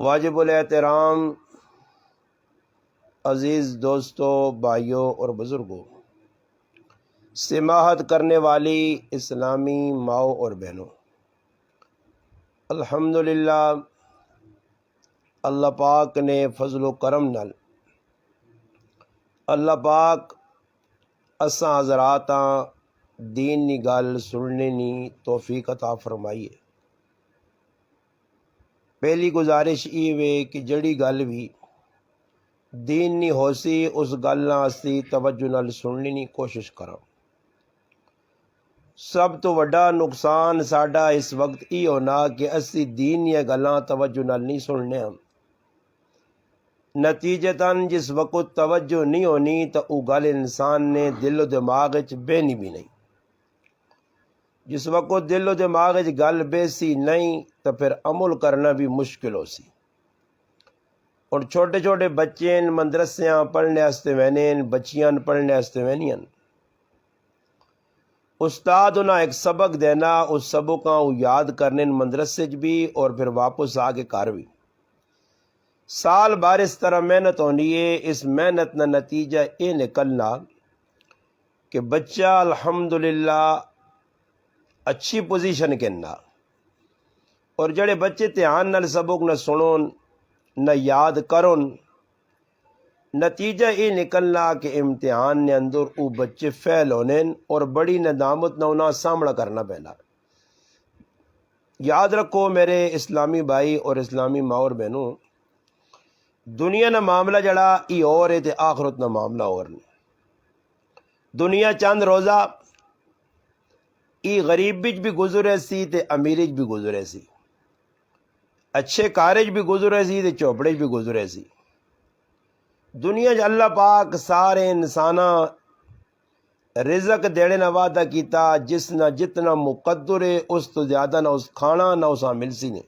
واجب الاحترام عزیز دوستوں، بھائیوں اور بزرگوں، سماحت کرنے والی اسلامی ماؤں اور بہنوں، الحمدللہ اللہ پاک نے فضل و کرم نال اللہ پاک اساں حضراتاں دین نی گل سننے نی توفیق عطا فرمائی ہے۔ پہلی گزارش یہ وے کہ جڑی گل بھی دین نہیں ہو سی اس گل نہ اسی توجہ نال سننے کی کوشش کراں۔ سب تو وڈا نقصان ساڈا اس وقت یہ ہونا کہ اسی دین یہ گلاں توجہ نال نہیں سننے ہم، نتیجتاً جس وقت توجہ نہیں ہونی تو وہ گل انسان نے دل و دماغ وچ بہنی بھی نہیں۔ جس وقت دل و دماغ وچ گل بیسی نہیں تو پھر عمل کرنا بھی مشکل ہو سی۔ اور چھوٹے چھوٹے بچے مدرسیاں پڑھنے واسطے وینے، بچیاں پڑھنے واسطے وینیاں، استاد انہاں ایک سبق دینا، اس سبقاں وہ یاد کرنے مدرسے چ بھی اور پھر واپس آ کے گھر بھی۔ سال بھر اس طرح محنت ہونی ہے، اس محنت کا نتیجہ یہ نکلنا کہ بچہ الحمدللہ اچھی پوزیشن کرنا، اور جڑے بچے دھیان نال سبق نہ سنون نہ یاد کرن، نتیجہ یہ نکلنا کہ امتحان نے اندر وہ بچے فیل ہونے اور بڑی ندامت نہ انہاں سامنا کرنا پینا۔ یاد رکھو میرے اسلامی بھائی اور اسلامی ماں اور بہنوں، دنیا نہ معاملہ جڑا یہ اور ہے تے آخرت نہ معاملہ اور نہیں۔ دنیا چند روزہ ای غریب بچ بھی گزرے سی تے امیر وچ بھی گزرے سی، اچھے کارج بھی گزرے سی تے چوپڑے بھی گزرے سی۔ دنیا چ اللہ پاک سارے انساناں رزق دینے نہ وعدہ کیتا، جس نہ جتنا مقدر ہے اس تو زیادہ نہ اس کھانا نہ اساں مل سی نے،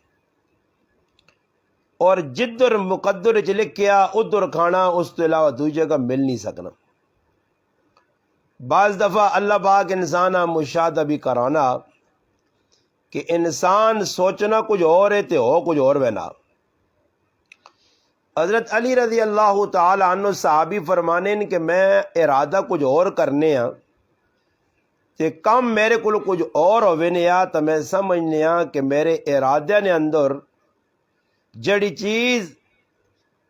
اور جدھر مقدر چ لکھیا ادھر کھانا اس تو علاوہ دوسری جگہ مل نہیں سکنا۔ بعض دفعہ اللہ پاک انسانہ مشاہدہ بھی کرانا کہ انسان سوچنا کچھ اور ہے تے ہو کچھ اور بنا۔ حضرت علی رضی اللہ تعالی عنہ صحابی فرمانے کہ میں ارادہ کچھ اور کرنے ہاں تے کم میرے کو کچھ اور ہوئے نے یا تو میں سمجھنے ہاں کہ میرے ارادے نے اندر جڑی چیز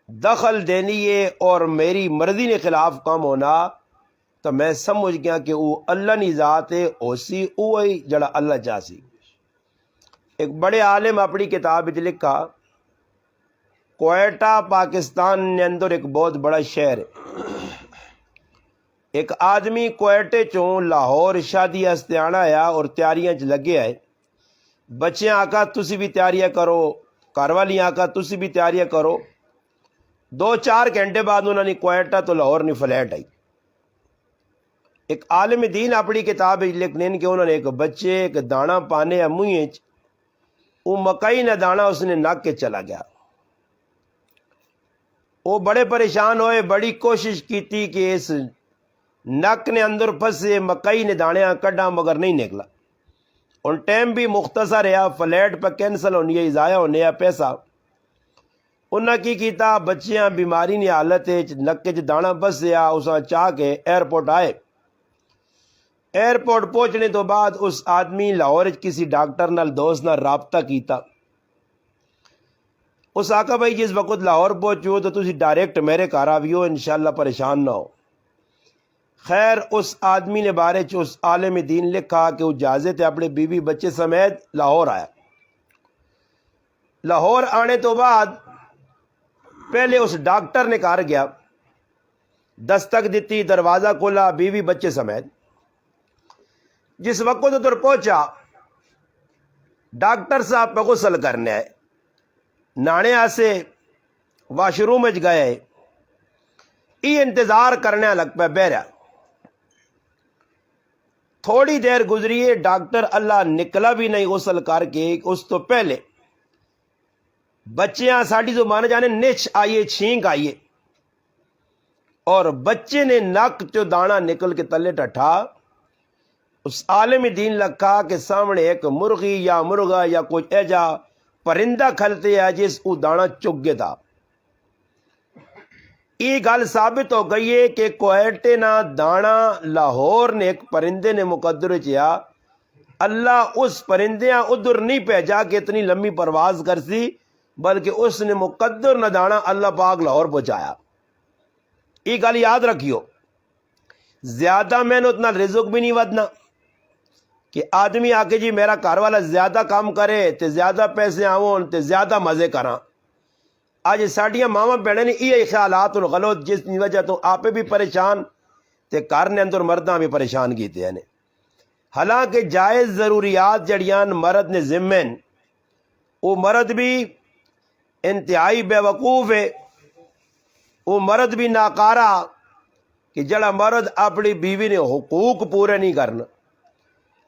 دخل دینی ہے اور میری مرضی نے خلاف کام ہونا تو میں سمجھ گیا کہ وہ اللہ نی ذات ہے، اسی وہی جڑا اللہ چاہسی۔ ایک بڑے عالم اپنی کتاب وچ لکھا، کوئٹہ پاکستان نے اندر ایک بہت بڑا شہر ہے۔ ایک آدمی کوئٹے چوں لاہور شادی واسطے آنا آیا اور تیاریاں چ لگے آئے۔ بچے آکا تسی بھی تیاریاں کرو، گھر والی آکا تسی بھی تیاریاں کرو۔ 2-4 گھنٹے بعد انہوں نے کوئٹہ تو لاہور نے فلیٹ آئی۔ ایک عالم دین اپنی کتاب لکھنے کہ انہوں نے ایک بچے ایک دانا پانے منہ وہ مکئی نہ دانا اس نے نک کے چلا گیا۔ وہ بڑے پریشان ہوئے، بڑی کوشش کی کہ اس نک نے اندر پھنسے مکئی نے دانے کڈا مگر نہیں نکلا۔ اور ٹائم بھی مختصر ہے، فلیٹ پہ کینسل ہونی ہے، ضائع ہونے ہے پیسہ۔ انہاں کی کیتا، بچیاں بیماری نے حالت نک چ دانا پھسیا، اساں چاہ کے ایئرپورٹ آئے۔ ایئرپورٹ پہنچنے تو بعد اس آدمی لاہور کسی ڈاکٹر نال دوست نال رابطہ کیتا۔ اس آقا بھائی جس وقت لاہور پہنچو تو تسی ڈائریکٹ میرے گھر آویو، انشاءاللہ پریشان نہ ہو۔ خیر اس آدمی نے بارے چ اس عالم دین لکھا کہ وہ اجازت اپنے بیوی بچے سمیت لاہور آیا۔ لاہور آنے تو بعد پہلے اس ڈاکٹر نے گھر گیا، دستک دیتی، دروازہ کھولا، بیوی بچے سمیت۔ جس وقت ادھر پہنچا ڈاکٹر صاحب پہ غسل کرنے آئے، نانے آسے واش روم وچ گئے، ای انتظار کرنے لگ پہ بہرا۔ تھوڑی دیر گزری ہے، ڈاکٹر اللہ نکلا بھی نہیں غسل کر کے، اس تو پہلے بچیاں ساڑی تو مان جانے نچ آئیے، چھینک آئیے، اور بچے نے نک چو دانا نکل کے تلے ٹٹھا۔ اس عالم دین لکھا کہ سامنے ایک مرغی یا مرغا یا کچھ ایجا پرندہ کھلتے ہے جس او دانا چگ گے تھا. یہ گل ثابت ہو گئی ہے کہ کوئٹے نہ دانا لاہور نے ایک پرندے نے مقدر چیا اللہ اس پرندیاں ادھر نہیں بھیجا کہ اتنی لمبی پرواز کر سی بلکہ اس نے مقدر نہ دانا اللہ پاک لاہور پہنچایا. یہ گل یاد رکھیو. زیادہ محنت نہ رزق بھی نہیں ودنا کہ آدمی آ کے جی میرا گھر والا زیادہ کام کرے تے زیادہ پیسے آون تے زیادہ مزے کراں. آج ساڈیاں ماواں بہنیں نے یہ خیالات غلط جس کی وجہ تو آپ بھی پریشان تے گھر نے اندر مرداں بھی پریشان کیتے ہیں. حالانکہ جائز ضروریات جڑیاں مرد نے ذمے وہ مرد بھی انتہائی بے وقوف ہے. وہ مرد بھی ناکارا کہ جڑا مرد اپنی بیوی نے حقوق پورے نہیں کرنا.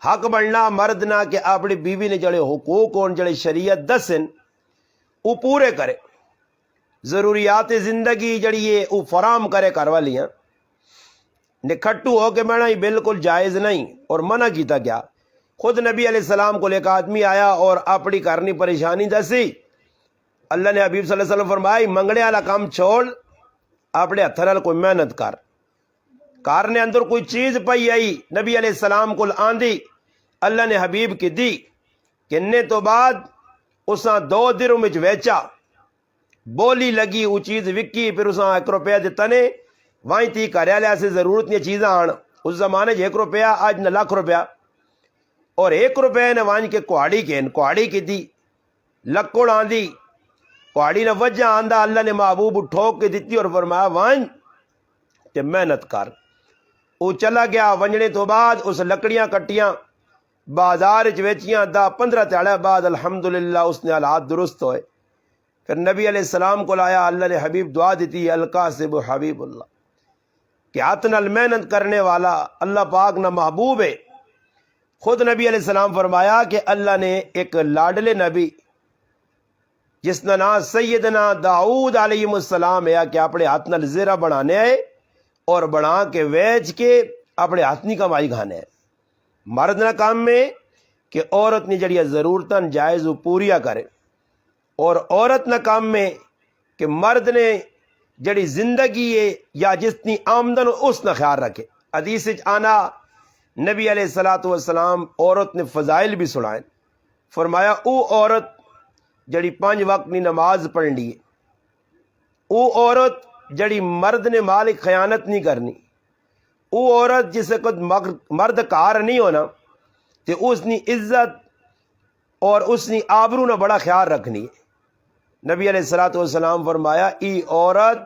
حق بننا مرد نہ کہ اپنی بیوی نے جڑے حقوق ہون جڑے شریعت دسن وہ پورے کرے. ضروریات زندگی جڑی ہے وہ فراہم کرے گھر والیاں. نکھٹو ہو کے بہنا ہی بالکل جائز نہیں اور منع کیتا گیا. خود نبی علیہ السلام کو ایک آدمی آیا اور اپنی کرنی پریشانی دسی. اللہ نے حبیب صلی اللہ علیہ وسلم فرمائی منگنے والا کام چھوڑ اپنے ہتھ نال کوئی محنت کر. کار نے اندر کوئی چیز پئی آئی نبی علیہ السلام کو آندھی اللہ نے حبیب کی دی کہنے تو بعد اساں 2 درہم وچ ویچا بولی لگی وہ چیز وکی پھر اساں 1 روپیہ دیتا نے وہیں تی گھر والے سے ضرورت نہیں چیزاں آن. اس زمانے 1 روپیہ آج نہ لاکھ روپیہ اور 1 روپیہ نے وانج کے کوہاڑی کی دی لکڑ آندھی کوہاڑی نے وجہ آندھا اللہ نے محبوب ٹھوک کے دیتی اور فرمایا وانج تے محنت کر. وہ چلا گیا. ونجنے تو بعد اس لکڑیاں کٹیاں بازار ویچیاں 10-15 تیڑے بعد الحمدللہ اس نے حالات درست ہوئے. پھر نبی علیہ السلام کو لایا. اللہ نے حبیب دعا دیتی القاسب حبیب اللہ کہ ہاتھ نال محنت کرنے والا اللہ پاک نہ محبوب ہے. خود نبی علیہ السلام فرمایا کہ اللہ نے ایک لاڈلے نبی جس کا نام سیدنا داؤد علیہ السلام ہے کہ اپنے ہاتھ نال زیرہ بنانے آئے اور بنا کے ویچ کے اپنے ہاتھ نہیں کمائی کھانے ہے. مرد نہ کام میں کہ عورت نے جڑی ضرورتاں جائز وہ پوریا کرے اور عورت نہ کام میں کہ مرد نے جڑی زندگی ہے یا جتنی آمدن اس نہ خیال رکھے. حدیث آنا نبی علیہ الصلوۃ والسلام عورت نے فضائل بھی سنائے. فرمایا او عورت جڑی 5 وقت کی نماز پڑھ لی او عورت جڑی مرد نے مالک خیانت نہیں کرنی او عورت جسے کچھ مرد کار نہیں ہونا تے اس نے عزت اور اس نے آبرو نہ بڑا خیال رکھنی. نبی علیہ الصلوۃ والسلام فرمایا ای عورت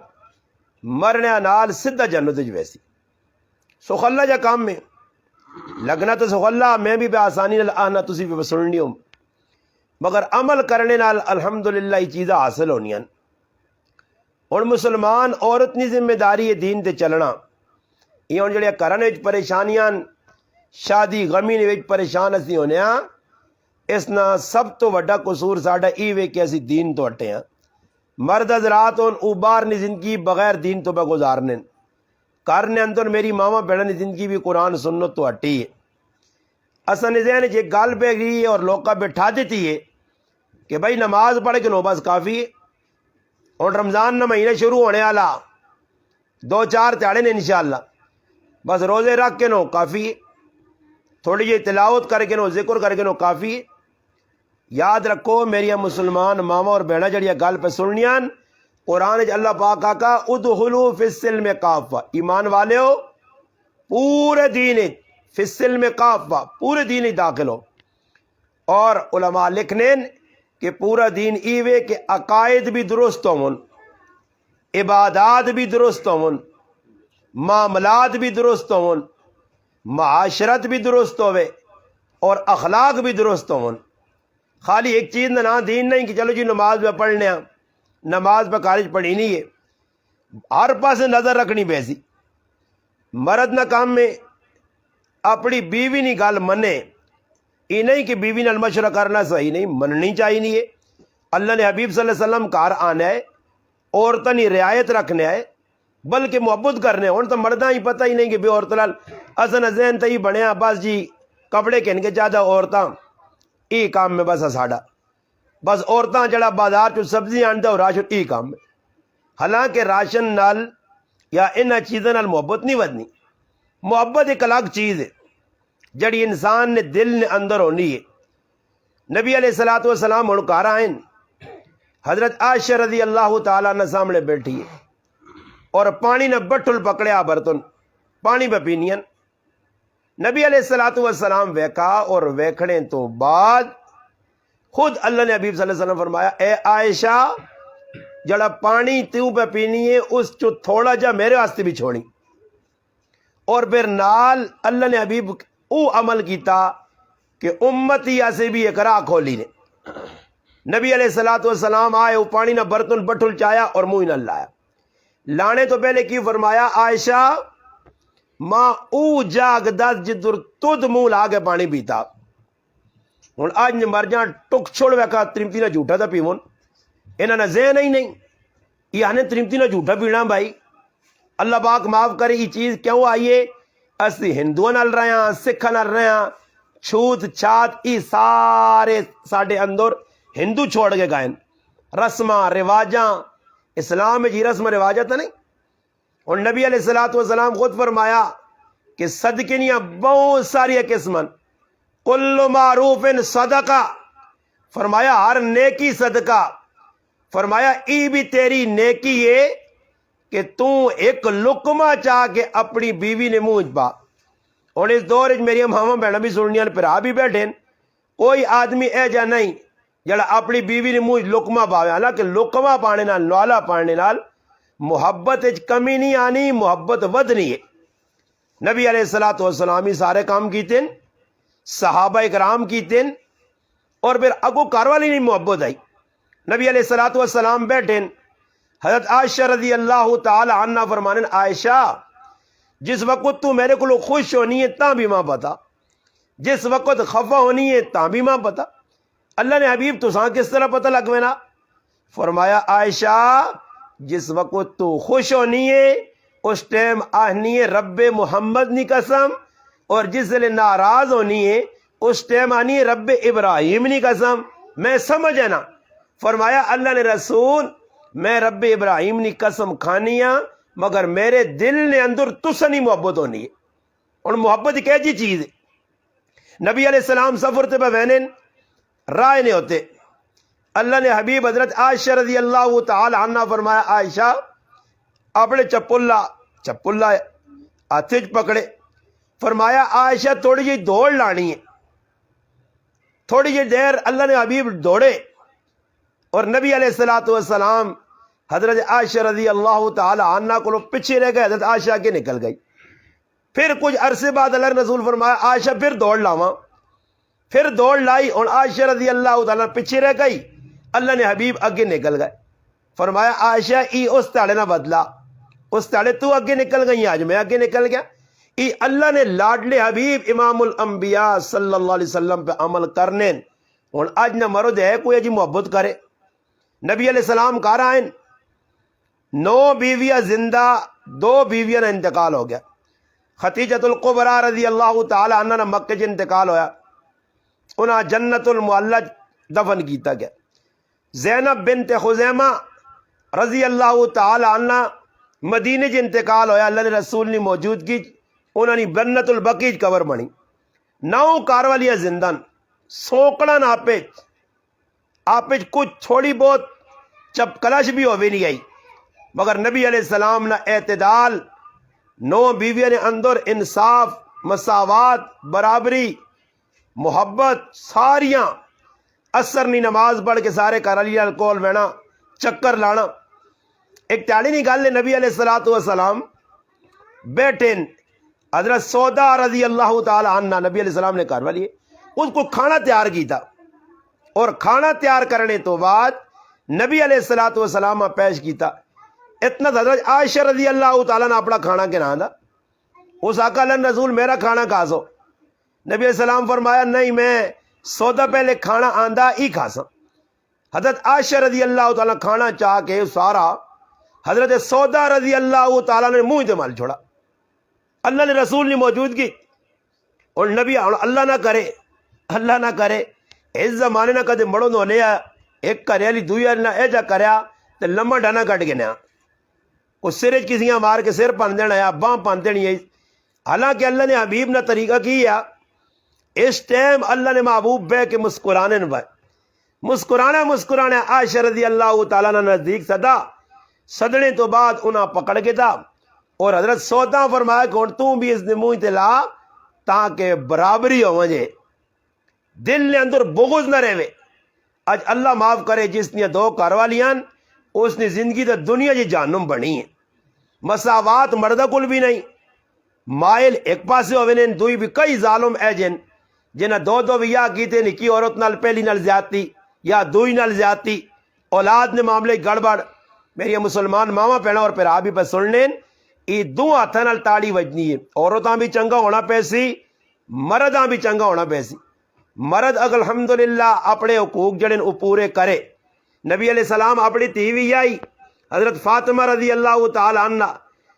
مرنے نال سدھا جنت وچ ویسی. سخلا جا کام میں لگنا تو سخلا میں بھی بے آسانی نال آنا تسی بھی سننی ہو مگر عمل کرنے نال الحمدللہ یہ چیزاں حاصل ہونیاں. ہن مسلمان عورت کی ذمہ داری ہے دین تے چلنا. یہ ہن جڑے گھراں وچ پریشانیاں شادی غمی وچ پریشان اسی ہونے ہاں اس نا سب تو وڈا قصور ساڈا ای وے کہ اسی دین تو ہٹے ہاں. مرد حضرات ہن او باہر نی زندگی بغیر دین تو گزارنے گھر نے اندر میری ماما بہن کی زندگی بھی قرآن سنت تو ہٹی ہے. اصل ذہن جی گل پہ گئی اور لوکا بٹھا دیتی ہے کہ بھائی نماز پڑھ کے نو بس کافی ہے. اور رمضان نہ مہینے شروع ہونے والا 2-4 تیاڑے نے انشاءاللہ بس روزے رکھ کے نو کافی ہے. تھوڑی جی تلاوت کر کے نو ذکر کر کے نو کافی ہے. یاد رکھو میری مسلمان ماما اور بہنا جڑیاں گل پہ سننیاں قرآن اللہ پاک آقا ادخلوا فی السلم کافہ ایمان والے ہو پورے دین فی السلم کافہ پورے دین داخل ہو. اور علماء لکھنے کہ پورا دین ایوے کہ عقائد بھی درست ہون عبادات بھی درست ہون معاملات بھی درست ہون معاشرت بھی درست ہوئے اور اخلاق بھی درست ہون. خالی ایک چیز نہ دین نہیں کہ چلو جی نماز پہ پڑھنے ہیں نماز پہ کالج پڑھی نہیں ہے. ہر پاس نظر رکھنی پیسی. مرد نہ کام میں اپنی بیوی نہیں گل منے یہ نہیں کہ بیوی نال مشورہ کرنا صحیح نہیں مننی چاہیے. اللہ نے حبیب صلی اللہ علیہ وسلم کار آنا ہے عورتوں کی رعایت رکھنے ہے بلکہ محبت کرنے. ہوں تو مردہ ہی پتہ ہی نہیں کہ بے عورت لال اصل ذہن تو ہی بنیا بس جی کپڑے کہن کے زیادہ عورتاں یہ کام میں بس ساڈا بس عورتاں جڑا بازار چ سبزی آندا اور راشن ای کام ہے. حالانکہ راشن نال یا انہاں چیزاں نال محبت نہیں ودنی. محبت ایک الگ چیز ہے جڑی انسان نے دل نے اندر ہونی ہے. نبی علیہ الصلوۃ والسلام ہن گھر آئے، حضرت عائشہ رضی اللہ تعالیٰ عنہ سامنے بیٹھی ہے اور پانی نہ بٹھل پکڑیا برتن پانی پہ پینین. نبی علیہ الصلوۃ والسلام ویکھا اور ویکھنے تو بعد خود اللہ نے حبیب صلی اللہ علیہ وسلم فرمایا اے عائشہ جڑا پانی تو پہ پینی ہے اس چو تھوڑا جا میرے واسطے بھی چھوڑی. اور پھر نال اللہ نے حبیب او عمل کیتا کہ امتی سے بھی ایک راہ کھولی نے. نبی علیہ الصلوۃ والسلام آئے وہ پانی نہ برتن بٹھل چایا اور منہ نہ لایا. لانے تو پہلے کی فرمایا عائشہ ماں او جاگ دس جدر تد منہ لا کے پانی پیتا. ہوں آج نے مر جان ٹک چھوڑ ویکھا ترمتی نہ جھوٹا تھا پیون انہاں نے ذہن ہی نہیں یہ آنے ترمتی نہ جھوٹا پینا. بھائی اللہ پاک معاف کرے یہ چیز کیوں آئیے اسی ہندوؤں نال رہے ہیں سکھاں نال رہے ہیں چھوت چھات یہ سارے ساڈے اندر ہندو چھوڑ کے گئے رسماں رواجاں. اسلام جی رسم رواجاں تو نہیں. اور نبی علیہ الصلوۃ والسلام خود فرمایا کہ صدقنیاں بہت ساری قسمن کل معروف صدقہ فرمایا ہر نیکی صدقہ. فرمایا ای بھی تیری نیکی ہے کہ تو ایک لقمہ چاہ کے اپنی بیوی نے منہ پا. اور اس دور میری ماما بہنیں بھی سننیاں پھرا بھی بیٹھے کوئی آدمی اے جا نہیں جڑا اپنی بیوی نے منہ لقمہ پاوے. حالانکہ لقمہ پانے نال نوالا پانے نال محبت کمی نہیں آنی محبت ودنی ہے. نبی علیہ الصلوۃ والسلام ہی سارے کام کیتے ہیں صحابہ کرام کیتے ہیں اور پھر اگو گھر والی نہیں محبت آئی. نبی علیہ الصلوۃ والسلام بیٹھے حضرت عائشہ رضی اللہ تعالی عنہ فرمانے عائشہ جس وقت تو میرے کو خوش ہونی ہے تاں بھی ماں پتا جس وقت خفا ہونی ہے تاں بھی ماں پتا. اللہ نے حبیب تو ساں کس طرح پتہ لگ نا. فرمایا عائشہ جس وقت تو خوش ہونی ہے اس ٹائم آہنی ہے رب محمد نی قسم اور جس لئے ناراض ہونی ہے اس ٹائم آنی ہے رب ابراہیم نی قسم. میں سمجھ ہے نا. فرمایا اللہ نے رسول میں رب ابراہیم نی قسم کھانی ہاں مگر میرے دل نے اندر تسنی محبت ہونی ہے. اور محبت ایک ایسی چیز ہے. نبی علیہ السلام سفر تے پہ وینن رائے نہیں ہوتے. اللہ نے حبیب حضرت عائشہ رضی اللہ تعالی عنہ فرمایا عائشہ اپنے چپلا ہاتھ پکڑے. فرمایا عائشہ تھوڑی جی دوڑ لانی ہے. تھوڑی جی دیر اللہ نے حبیب دوڑے اور نبی علیہ الصلوۃ والسلام حضرت عائشہ رضی اللہ تعالی عنہ کو پیچھے رہ گئے. حضرت عائشہ کے نکل گئی. پھر کچھ عرصے بعد اللہ رسول فرمایا عائشہ پھر دوڑ لاواں. پھر دوڑ لائی اور عائشہ رضی اللہ تعالیٰ پیچھے رہ گئی. اللہ نے حبیب اگے نکل گئے. فرمایا عائشہ ای اس تاڑے نہ بدلا اس تاڑے تو اگے نکل گئی آج میں اگے نکل گیا. ای اللہ نے لاڈلے حبیب امام الانبیاء صلی اللہ علیہ وسلم پہ عمل کرنے اور آج نہ مرد ہے کوئی جی محبت کرے. نبی علیہ السلام کہا رہا ہیں 9 بیویاں زندہ 2 بیویاں نے انتقال ہو گیا. خدیجۃ القبریٰ رضی اللہ تعالی عنہ نے مکے سے انتقال ہویا انہاں جنت المعلی دفن کیتا گیا. زینب بنت خزیمہ رضی اللہ تعالی عنہ مدینے سے انتقال ہویا. اللہ نے رسول نے موجودگی انہوں نے جنت البقیع قبر بنی. 9 کاروالیاں زندہ سوکڑا نہ آپ کچھ تھوڑی بہت چپکلش بھی ہوئے نہیں آئی مگر نبی علیہ السلام نہ اعتدال 9 بیویاں نے اندر انصاف مساوات برابری محبت ساریاں اثر نہیں نماز پڑھ کے سارے کرالی کول بہنا چکر لانا. ایک تیاڑی نہیں گل ہے نبی علیہ الصلوۃ والسلام بیٹھے حضرت سودا رضی اللہ تعالی عنہ نبی علیہ السلام نے کر والی اس کو کھانا تیار کیتا اور کھانا تیار کرنے تو بعد نبی علیہ الصلوۃ والسلام پیش کیتا. اتنا حضرت عائشہ رضی اللہ تعالیٰ نے اپنا کھانا کے نام دا اس آقا اللہ رسول میرا کھانا کھا سو. نبی علیہ السلام فرمایا نہیں میں سودا پہلے کھانا آندہ ہی کھا سا. حضرت عائشہ رضی اللہ تعالیٰ کھانا چاہ کے سارا حضرت سودا رضی اللہ تعالیٰ نے منہ دمال چھوڑا. اللہ نے رسول نے موجودگی اور نبی اللہ نہ کرے اس زمانے نہ کدے مڑو نہ لیا ایک کرے والی دوئی والی اے جا کریا تے لمبا ڈانا کٹ گیا اس سر کسیاں مار کے سر پن دینا ہے باں پن دینی ہے. حالانکہ اللہ نے حبیب نہ طریقہ کیا اس ٹائم اللہ نے محبوب بے کے مسکرانے نے بھائی مسکرانے عائشہ رضی اللہ تعالیٰ نے نزدیک صدنے تو بعد انہاں پکڑ کے تھا اور حضرت سودا فرمایا کہ تو بھی اس نے منہ تے لا تاکہ برابری ہو وجے دل نے اندر بغض نہ رہے. اج اللہ معاف کرے جس نے دو کاروالیاں اس نے زندگی تے دنیا جی جہنم بنی ہے. مساوات مردہ کل بھی نہیں مائل ایک پاسے ہوئے نے دوئی بھی کئی ظالم اے جنہ دو بھی یا کیتے نکی عورت نال پہلی نال زیادتی یا دوئی نال زیادتی اولاد نے معاملے گڑبڑ. میری مسلمان ماما پہنا اور پھر آپ بھی پہ سن لین یہ دو ہاتھاں نال تاڑی وجنی ہے. عورتاں بھی چنگا ہونا پیسی مرداں بھی چنگا ہونا پیسی. مرد الحمدللہ اپنے حقوق جڑے او پورے کرے. نبی علیہ السلام اپنی تیوی آئی حضرت فاطمہ رضی اللہ تعالی عنہ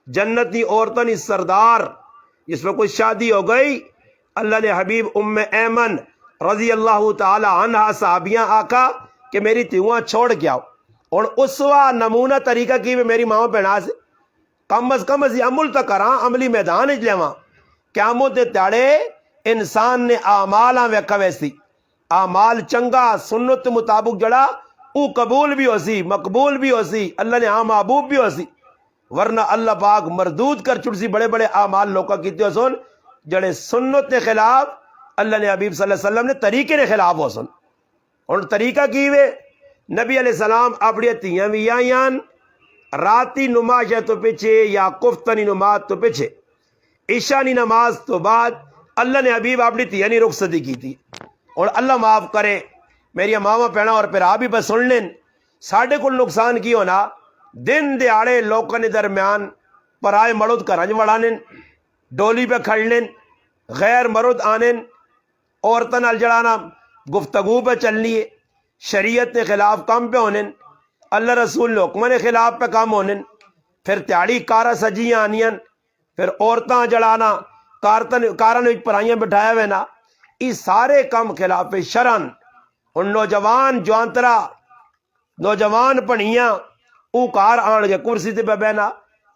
جنتی عورتوں کی سردار جس میں کوئی شادی ہو گئی اللہ نے حبیب ام ایمن رضی اللہ تعالی عنہ صحابیاں آقا کہ میری تیواں چھوڑ کے آؤ اور اسوا نمونہ طریقہ کی میں میری ماں بہنا سے کم از عمل تک کراں عملی میدان اچ لیواں قیامت دے تاڑے انسان نے اعمالاں ویکھا ویسی اعمال چنگا سنت مطابق جڑا او قبول بھی ہو سی مقبول بھی ہو سی اللہ نے محبوب بھی ہو سی. ورنہ اللہ پاک مردود کر چھڑ سی بڑے بڑے اعمال لوکا کیتے ہو سن جڑے سنت کے خلاف اللہ نے حبیب صلی اللہ علیہ وسلم نے طریقے کے خلاف ہو سن. اور طریقہ کی وے نبی علیہ السلام اپنی تیاں بھی آئیاں راتی نماز تو پیچھے یا کفتنی نماز تو پیچھے عشانی نماز تو بعد اللہ نے حبیب اپنی تیانی رخصتی کی تھی. اور اللہ معاف کرے میری ماما پہنا اور پھر آپ بھی بس سن لیں ساڑھے کل نقصان کی ہونا دن دیاڑے لوکاں نے درمیان پرائے مرد کرنج وڑانیں ڈولی پہ کھڑنے غیر مرد آنے عورتوں نال جڑانا گفتگو پہ چلنی ہے شریعت کے خلاف کام پہ ہونے اللہ رسول نے حکم کے خلاف پہ کام ہونے پھر تیاڑی کارا سجیاں آنیاں پھر عورتاں جڑانا کارن پرائیاں بٹھایا ہوئے نا یہ سارے کام خلاف شرن. ان نوجوان جوانترا نوجوان پڑھیاں او کار آن کے کرسی تے پہ بہنا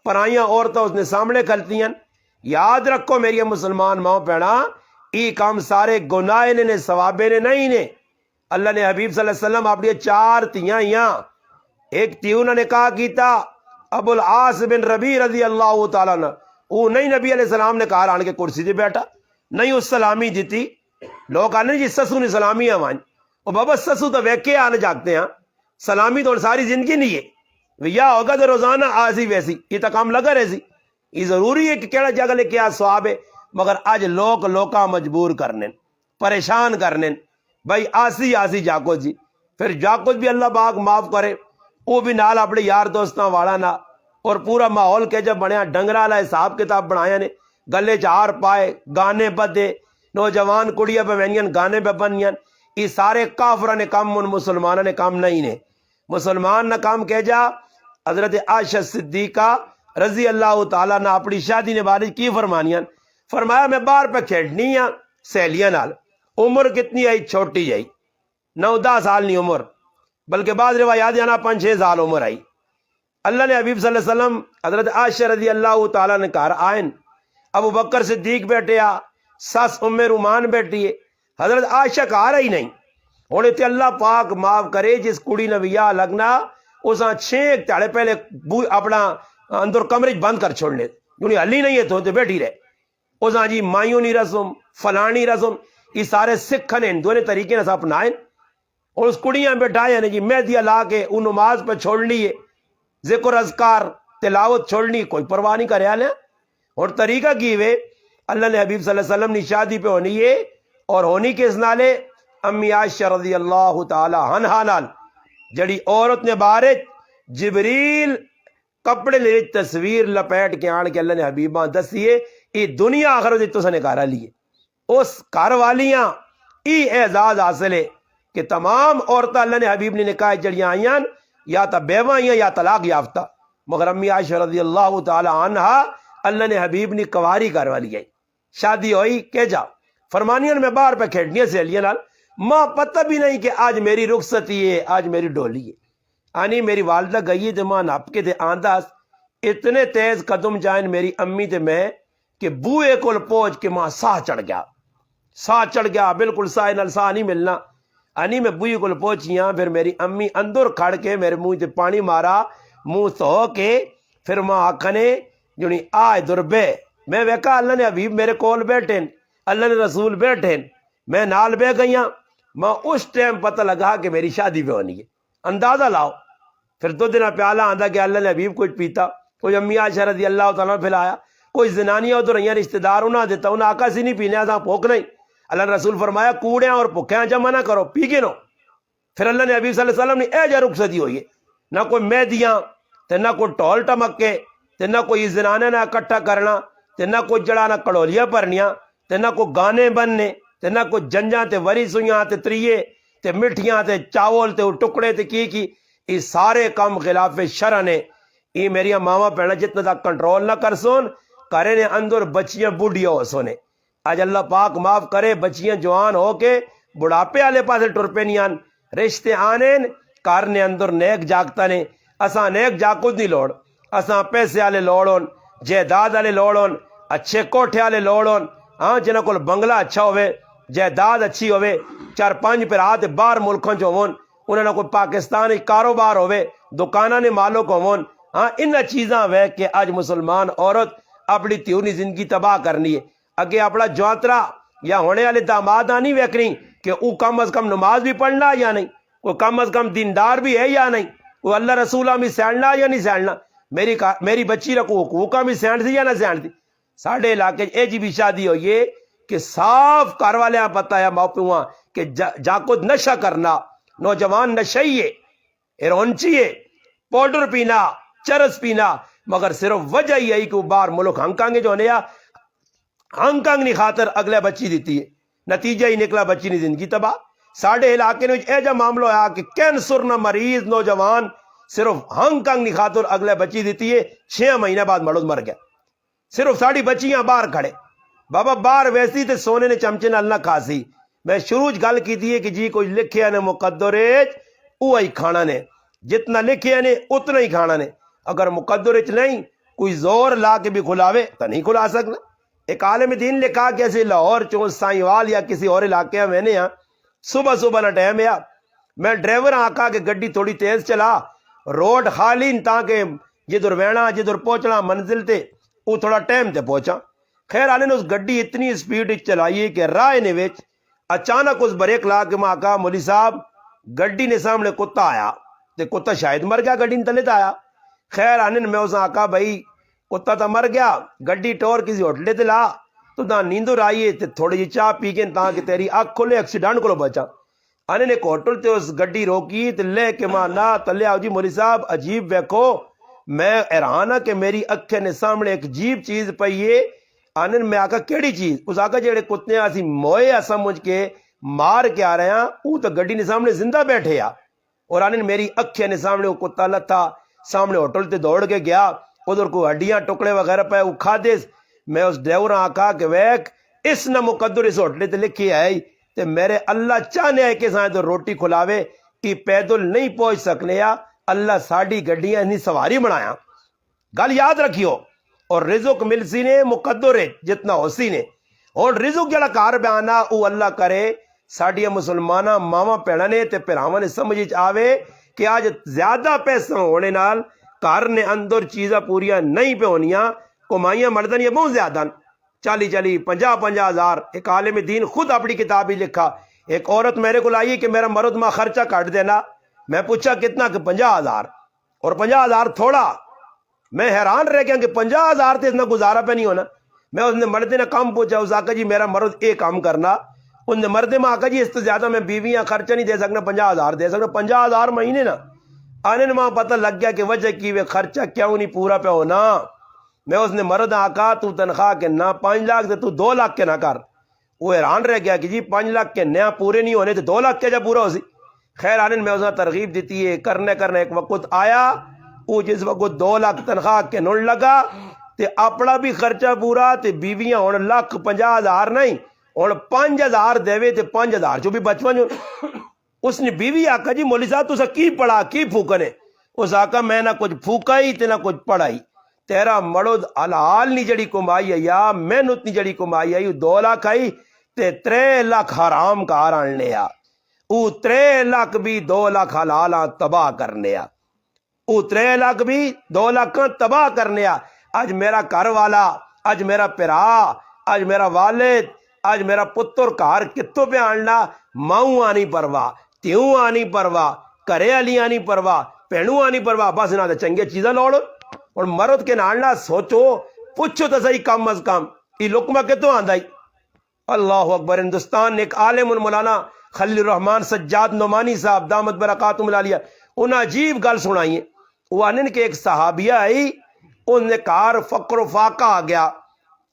پرائیاں عورتیں اس نے سامنے کھلتی ہیں. یاد رکھو میری مسلمان ماں پیڑا ای کام سارے گناہ نے ثوابے نے نہیں نے. اللہ نے حبیب صلی اللہ علیہ وسلم اپنی 4 تیاں یہاں ایک تیوں نے نکاح کیتا ابو العاص بن ربیع رضی اللہ تعالیٰ عنہ او نہیں نبی علیہ السلام نے کار آن کے کرسی تے بیٹھا نہیں اس سلامی دیتی. لوگ آنے جی سسو نے سلامی آوائیں او بابا سسو تو ویکے آنے جاگتے ہیں سلامی تو ساری زندگی نہیں ہے یا ہوگا تو روزانہ آسی ویسی یہ تو کام لگا رہے سی. یہ ضروری ہے کہ کیڑا جگہ لے کیا سواب ہے مگر آج لوکا مجبور کرنے پریشان کرنے بھائی آسی جاکو جی پھر جاکو بھی اللہ پاک معاف کرے وہ بھی نال اپنے یار دوستاں والا نا اور پورا ماحول کے جب بنیا ڈنگرا لا حساب کتاب بنایا نے گلے چار پائے گانے بدے نوجوان کڑیاں پہ بہنیاں گانے پہ بنیاں یہ سارے کافرہ نے کام ان مسلمانہ نے کام نہیں نے. مسلمان نہ کام کہہ جا حضرت عائشہ صدیقہ رضی اللہ تعالیٰ نے اپنی شادی نے بارش کی فرمایا میں باہر پہ کھیڑنی ہاں سہیلیاں نال. عمر کتنی آئی چھوٹی جائی 9-10 سال نہیں عمر بلکہ بعض روایات جانا 5-6 سال عمر آئی. اللہ نے حبیب صلی اللہ علیہ وسلم حضرت عائشہ رضی اللہ تعالیٰ نے کہا آئین ابو بکر صدیق بیٹھے سس ام رومان بیٹھی ہے حضرت عائشہ کہا رہی نہیں. اور اتنے اللہ پاک معاف کرے جس کڑی نے ویاہ لگنا اس 6 تاڑے پہلے اپنا اندر کمرے بند کر چھوڑنے کیونکہ ہلی نہیں ہے تو بیٹھی رہے اس جی مائیوں نہیں رسم فلانی رسم یہ سارے سکھ نے ہندو نے طریقے سے اپنائیں اور اس کڑیاں بیٹھائے نے جی مہدی لا کے وہ نماز پہ چھوڑنی ہے ذکر اذکار تلاوت چھوڑنی کوئی پرواہ نہیں کرے آنے. اور طریقہ کی وے اللہ نے حبیب صلی اللہ علیہ وسلم نے شادی پہ ہونی ہے اور ہونی کے اس نالے امی عائشہ رضی اللہ تعالی عنہا نال جڑی عورت نے بارت جبریل کپڑے لے تصویر لپیٹ کے آن کے اللہ نے حبیباں دسیے یہ دنیا آخرت تو سنے کارا لیے اس کار والیاں ای اعزاز حاصل ہے کہ تمام عورتیں اللہ نے حبیب نے نکاح جڑیاں آئیاں یا تا بیوہ آئیاں یا طلاق یافتہ مگر امی عائشہ رضی اللہ تعالی عنہا اللہ نے حبیب نے کواری کار والی آئی شادی ہوئی کہ جا فرمانیاں میں باہر پہ کھیڑنی سہیلیاں نال ماں پتہ بھی نہیں کہ آج میری رخصتی ہے، آج میری ڈولی ہے. آنی میری والدہ گئی تے ماں نپ کے تے آنداس اتنے تیز قدم جائن میری امی تے میں کہ بوئے کول پہنچ کے ماں ساہ چڑھ گیا بالکل ساہ نال ساہ نہیں ملنا. آنی میں بوئے کول پہنچیاں، پھر میری امی اندر کھڑ کے میرے منہ تے پانی مارا، منہ دھو کے پھر ماں آکھنے جنی آئے در بے. میں ویکھا اللہ نے حبیب میرے کول بیٹھے، اللہ نے رسول بیٹھے، میں نال بے گئیاں. ماں اس ٹائم پتہ لگا کہ میری شادی پہ ہونی ہے. اندازہ لاؤ. پھر دو دن پیالہ آندا کہ اللہ نے حبیب کچھ پیتا، کوئی امی عائشہ رضی اللہ تعالیٰ پھیلایا، کوئی زنانیاں ادھر رہیاں رشتہ دار انہاں دیتا، انہاں آقا سی نہیں پینے آساں پھوک نہیں. اللہ نے رسول فرمایا کوڑیاں اور بھکیاں جمع نہ کرو، پی کے نو. پھر اللہ نے حبیب صلی اللہ علیہ وسلم نے اے جا رخصتی ہوئی ہے، نہ کوئی مہدیاں تے نہ کوئی ٹول ٹمکے تے نہ کوئی زنانے نہ اکٹھا کرنا تے نہ کوئی جڑا نہ کڑولیاں پرنیاں تے نہ کوئی گانے بننے تے نہ کوئی جنجاں تے وری سویاں تے تریے تے مٹھیاں تے چاول تے ٹکڑے تے کی یہ سارے کام خلاف شرع نے. یہ میری ماما پہنا جتنا تک کنٹرول نہ کر سون کرے نے اندر بچیاں بوڑھیاں ہو سونے. آج اللہ پاک معاف کرے بچیاں جوان ہو کے بڑھاپے والے پاسے ٹر پہ نہیں آن، رشتے آنے کار نے اندر نیک جاگتا نے. اساں نیک جاگت نہیں لوڑ، اساں پیسے والے لوڑون، جائیداد والے لوڑون، اچھے کوٹھے والے لوڑون، ہاں جنہاں کول بنگلہ اچھا ہوئے، جائیداد اچھی ہوئے، 4-5 پرات باہر ملکوں چ ہون، انہاں نے کوئی پاکستان کاروبار ہوئے، دکاناں نے مالک ہون. ہاں ان چیزاں ہوئے کہ آج مسلمان عورت اپنی تیونی زندگی تباہ کرنی ہے. اگے اپنا جوانترا یا ہونے والے داماد نہیں ویکھنی کہ او کم از کم نماز بھی پڑھنا یا نہیں، کوئی کم از کم دیندار بھی ہے یا نہیں، کوئی اللہ رسولہ بھی سیڑنا یا نہیں سیڑنا، میری بچی رکھو حقوقہ بھی سیڑ دی یا نہ سیڑ دی. ساڑھے علاقے اے جی بھی شادی ہوئی ہے کہ صاف کار والے پتہ ہے موپیواں کہ جاکد نشہ کرنا، نوجوان نشئی ہے، ایرونچی ہے، پاؤڈر پینا، چرس پینا، مگر صرف وجہ ہی ہے کہ وہ باہر ملک ہانگ کانگ جو ہونے ہانگ کانگ نہیں خاطر اگلے بچی دیتی ہے، نتیجہ ہی نکلا بچی نے زندگی تباہ. ساڑھے علاقے میں اے جا معاملہ ہے کہ کینسر نہ مریض نوجوان صرف ہانگ کانگ نہیں خاطر اگلے بچی دیتی ہے، 6 مہینے بعد مرد مر گیا. صرف ساڑھی بچیاں باہر کھڑے بابا باہر ویسی تے سونے نے چمچے نال نہ کھاسی. میں شروع گل کی ہے کہ جی کوئی لکھے نے مقدرے اوہی کھانا نے، جتنا لکھے نے اتنا ہی کھانا نے. اگر مقدرے نہیں کوئی زور لا کے بھی کھلاوے تو نہیں کھلا سکنا. ایک عالم دین لکھا کہ ایسے لاہور چون سائیوال یا کسی اور علاقے میں نے صبح نہ ٹائم ہے میں ڈرائیور آکا کہ گڈی تھوڑی تیز چلا، روڈ خالی تاکہ جدھر وینا جدھر پہنچنا منزل تے وہ تھوڑا ٹائم تے پہنچا. خیر آنے نے اس گڈی اتنی سپیڈ چلائی کہ راہ نے وچ اچانک اس بریک لا کے میں آکا مولی صاحب گڈی نے سامنے کتا آیا تے کتا شاید مر گیا، گڈی نے تلے تا آیا. خیر آنے میں اس آکا بھائی کتا تا مر گیا، گڈی ٹور کسی ہوٹلے تے لا تو نہ نیندر آئیے تے تھوڑی جی چاہ پی کے تاکہ تیری آنکھ کھلے ایکسیڈنٹ کو بچا. آنے نے ہوٹل تے اس گڈی روکی تے لے کے ماں نہ تلے آؤ جی مولی صاحب عجیب ویکھو میں حیران ہاں کہ میری اکھے نے سامنے ایک عجیب چیز پئی ہے. آنے میں آکا کیڑی چیز؟ اس آکا جڑے کتے اسی موئے سمجھ کے مار کے آ رہے ہیں وہ تو گڈی نے سامنے زندہ بیٹھے آ. اور آنے میری اکھے نے سامنے وہ کتا لتھا سامنے ہوٹل تے دوڑ کے گیا، ادھر کوئی ہڈیاں ٹکڑے وغیرہ پہ وہ کھا دے. میں اس ڈرائیور آکا کہ ویک اس نہ مقدر اس ہوٹلے تے لکھی ہے تے میرے اللہ چاہنے ہے کہ سائیں تو روٹی کھلاوے کہ پیدل نہیں پہنچ سکنے یا اللہ ساڑی گڈیاں نہیں سواری بنایا. گل یاد رکھیو. اور رزق ملسی نے مقدر ہے جتنا ہو سی نے، اور رزق جڑا کار بیانا وہ اللہ کرے ساڑیاں مسلمانہ ماما پیڑا نے تے پھراواں نے سمجھ آوے کہ آج زیادہ پیسہ ہونے نال کار نے اندر چیزاں پوریاں نہیں پہ ہونیاں، کمائیاں مردن یہ بہت زیادہ 40-50 ہزار. ایک عالم دین خود اپنی کتاب ہی لکھا. ایک عورت میرے کو لائی کہ میرا مرد ماں خرچہ کاٹ دینا. میں پوچھا کتنا کہ 50,000. اور 50,000 تھوڑا. میں حیران رہ گیا کہ 50,000 تے اتنا گزارا پہ نہیں ہونا. میں اس نے مرد نے کام پوچھا، اس آقا جی میرا مرد ایک کام کرنا. ان نے مرد میں آقا جی اس سے زیادہ میں بیویاں خرچہ نہیں دے سکنا، 50,000 دے سکنا. 50,000 مہینے نا. آنے نے وہاں پتہ لگ گیا کہ وجہ کی وہ خرچہ کیوں نہیں پورا پہ ہونا. میں اس نے مرد آقا تو تنخواہ کے نہ 5 لاکھ دے تو 2 لاکھ کے نہ کر. وہ حیران رہ گیا کہ جی 5 لاکھ کے نیا پورے نہیں ہونے تو 2 لاکھ کے جب پورا ہو سی. خیر آنے میں اس نے ترغیب دیتی ہے کرنے ایک وقت آیا وہ جس وقت 2 لاکھ تنخواہ کے نڑ لگا تے اپنا بھی خرچہ پورا تے بیویاں ہون 1,50,000 نہیں اور 5000 دے تے 5000 چو بھی بچپن اس نے بیوی آکا جی مولوی صاحب تسا کی پڑھا کی پھوکنے؟ اس آکا میں نہ کچھ پھوکائی تے نہ کچھ پڑھائی، تیرا مرد حلال نہیں جڑی کمائی ہے یا محنت نہیں جڑی کمائی ہے 2 لاکھ آئی تے 3 لاکھ حرام کار آنے آ، او 3 لاکھ بھی 2 لاکھ حلال تباہ کرنے آ، او 3 لاکھ بھی 2 لاکھ تباہ کرنے آ۔ اج میرا گھر والا، اج میرا پرا، اج میرا والد، اج میرا پتر کار کتوں پہ آننا، ماؤں آنی پرواہ، تیوں آنی پرواہ، کرے علی آنی پرواہ، پینوں آنی پرواہ، بس نہ چنگے چیزاں لوڑ اور مرد کے نالنا سوچو پوچھو تو صحیح کم از کم یہ لقمہ کتوں آندا ہی۔ اللہ اکبر۔ ہندوستان نے ایک عالم مولانا خلیل الرحمان سجاد نعمانی صاحب دامت برکاتہم العالیہ انہاں عجیب گل سنائی ہے۔ وہ آنن کہ ایک صحابیہ آئی، ان نے کار فقر و فاقہ آ گیا،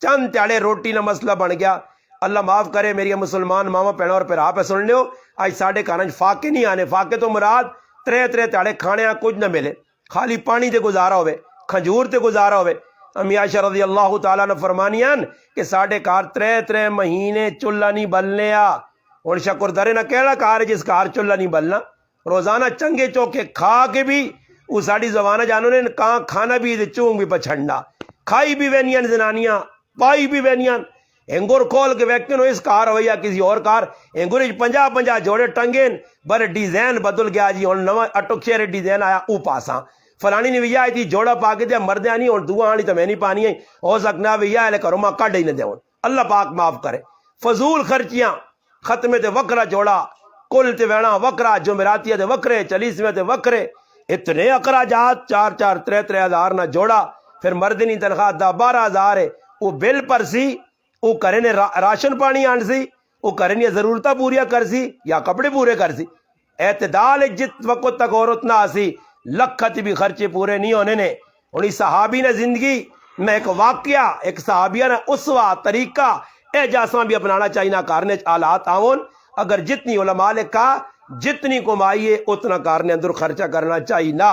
چند تیاڑے روٹی نہ مسئلہ بن گیا۔ اللہ معاف کرے میری مسلمان ماما پہنوں اور پھر آپ سن لیو، آج ساڑھے کانج فاقے نہیں آنے، فاقے تو مراد 3 تیاڑے کھانے کچھ نہ ملے، خالی پانی تے گزارا ہوئے، کھجور تے گزارا ہوئے۔ امی عائشہ رضی اللہ تعالیٰ نے فرمانیاں کہ ساڑھے کار 3 مہینے چلہ نہیں بلنے آ، اور شکر درے نہ کہنا کار جس کار چلہ نہیں بلنا، روزانہ چنگے چوکے کھا کے بھی وہ ساڑھی زبانہ جانو نے کہاں کھانا بھی چونگ بھی پچھڑنا، کھائی بھی وینیاں زنانیاں، پائی بھی وینیاں، انگور کھول کے ویکن اس کار ہو یا کسی اور کار انگور 50 جوڑے ٹنگین بر ڈیزائن بدل گیا جی، اور نواں اٹک شیر ڈیزائن آیا او پاساں فلانی نے بھی آئی تھی جوڑا پا کے دیا مردیاں نہیں اور دعا آنی تو میں نہیں پانی ہے، ہو سکنا بھی آئے کرو ماں کڈ ہی نہ دیون، اللہ پاک معاف کرے۔ فضول خرچیاں، ختمے تے وکرا جوڑا، کل تے وینا وکرا، جمعراتیہ تے وکرے، چلیسویں تے وکرے، اتنے اخراجات 4 3 ہزار نہ جوڑا، پھر مردنی تنخواہ 12 ہزار ہے، وہ بل پر سی، وہ کرے نے راشن پانی آن سی، وہ کرے نے ضرورتہ پوریا کر سی یا کپڑے پورے کر سی۔ اعتدال ہے جت وقت تک عورت نہ آسی لکھت بھی خرچے پورے نہیں ہونے نے۔ انہی صحابی نے زندگی میں ایک واقعہ، ایک صحابیہ نے اسوہ طریقہ اے جاساں بھی اپنانا چاہیے نہ کارنے آلات آون، اگر جتنی علماء نے کہا جتنی کمائیے اتنا کارنے اندر خرچہ کرنا چاہیے نہ۔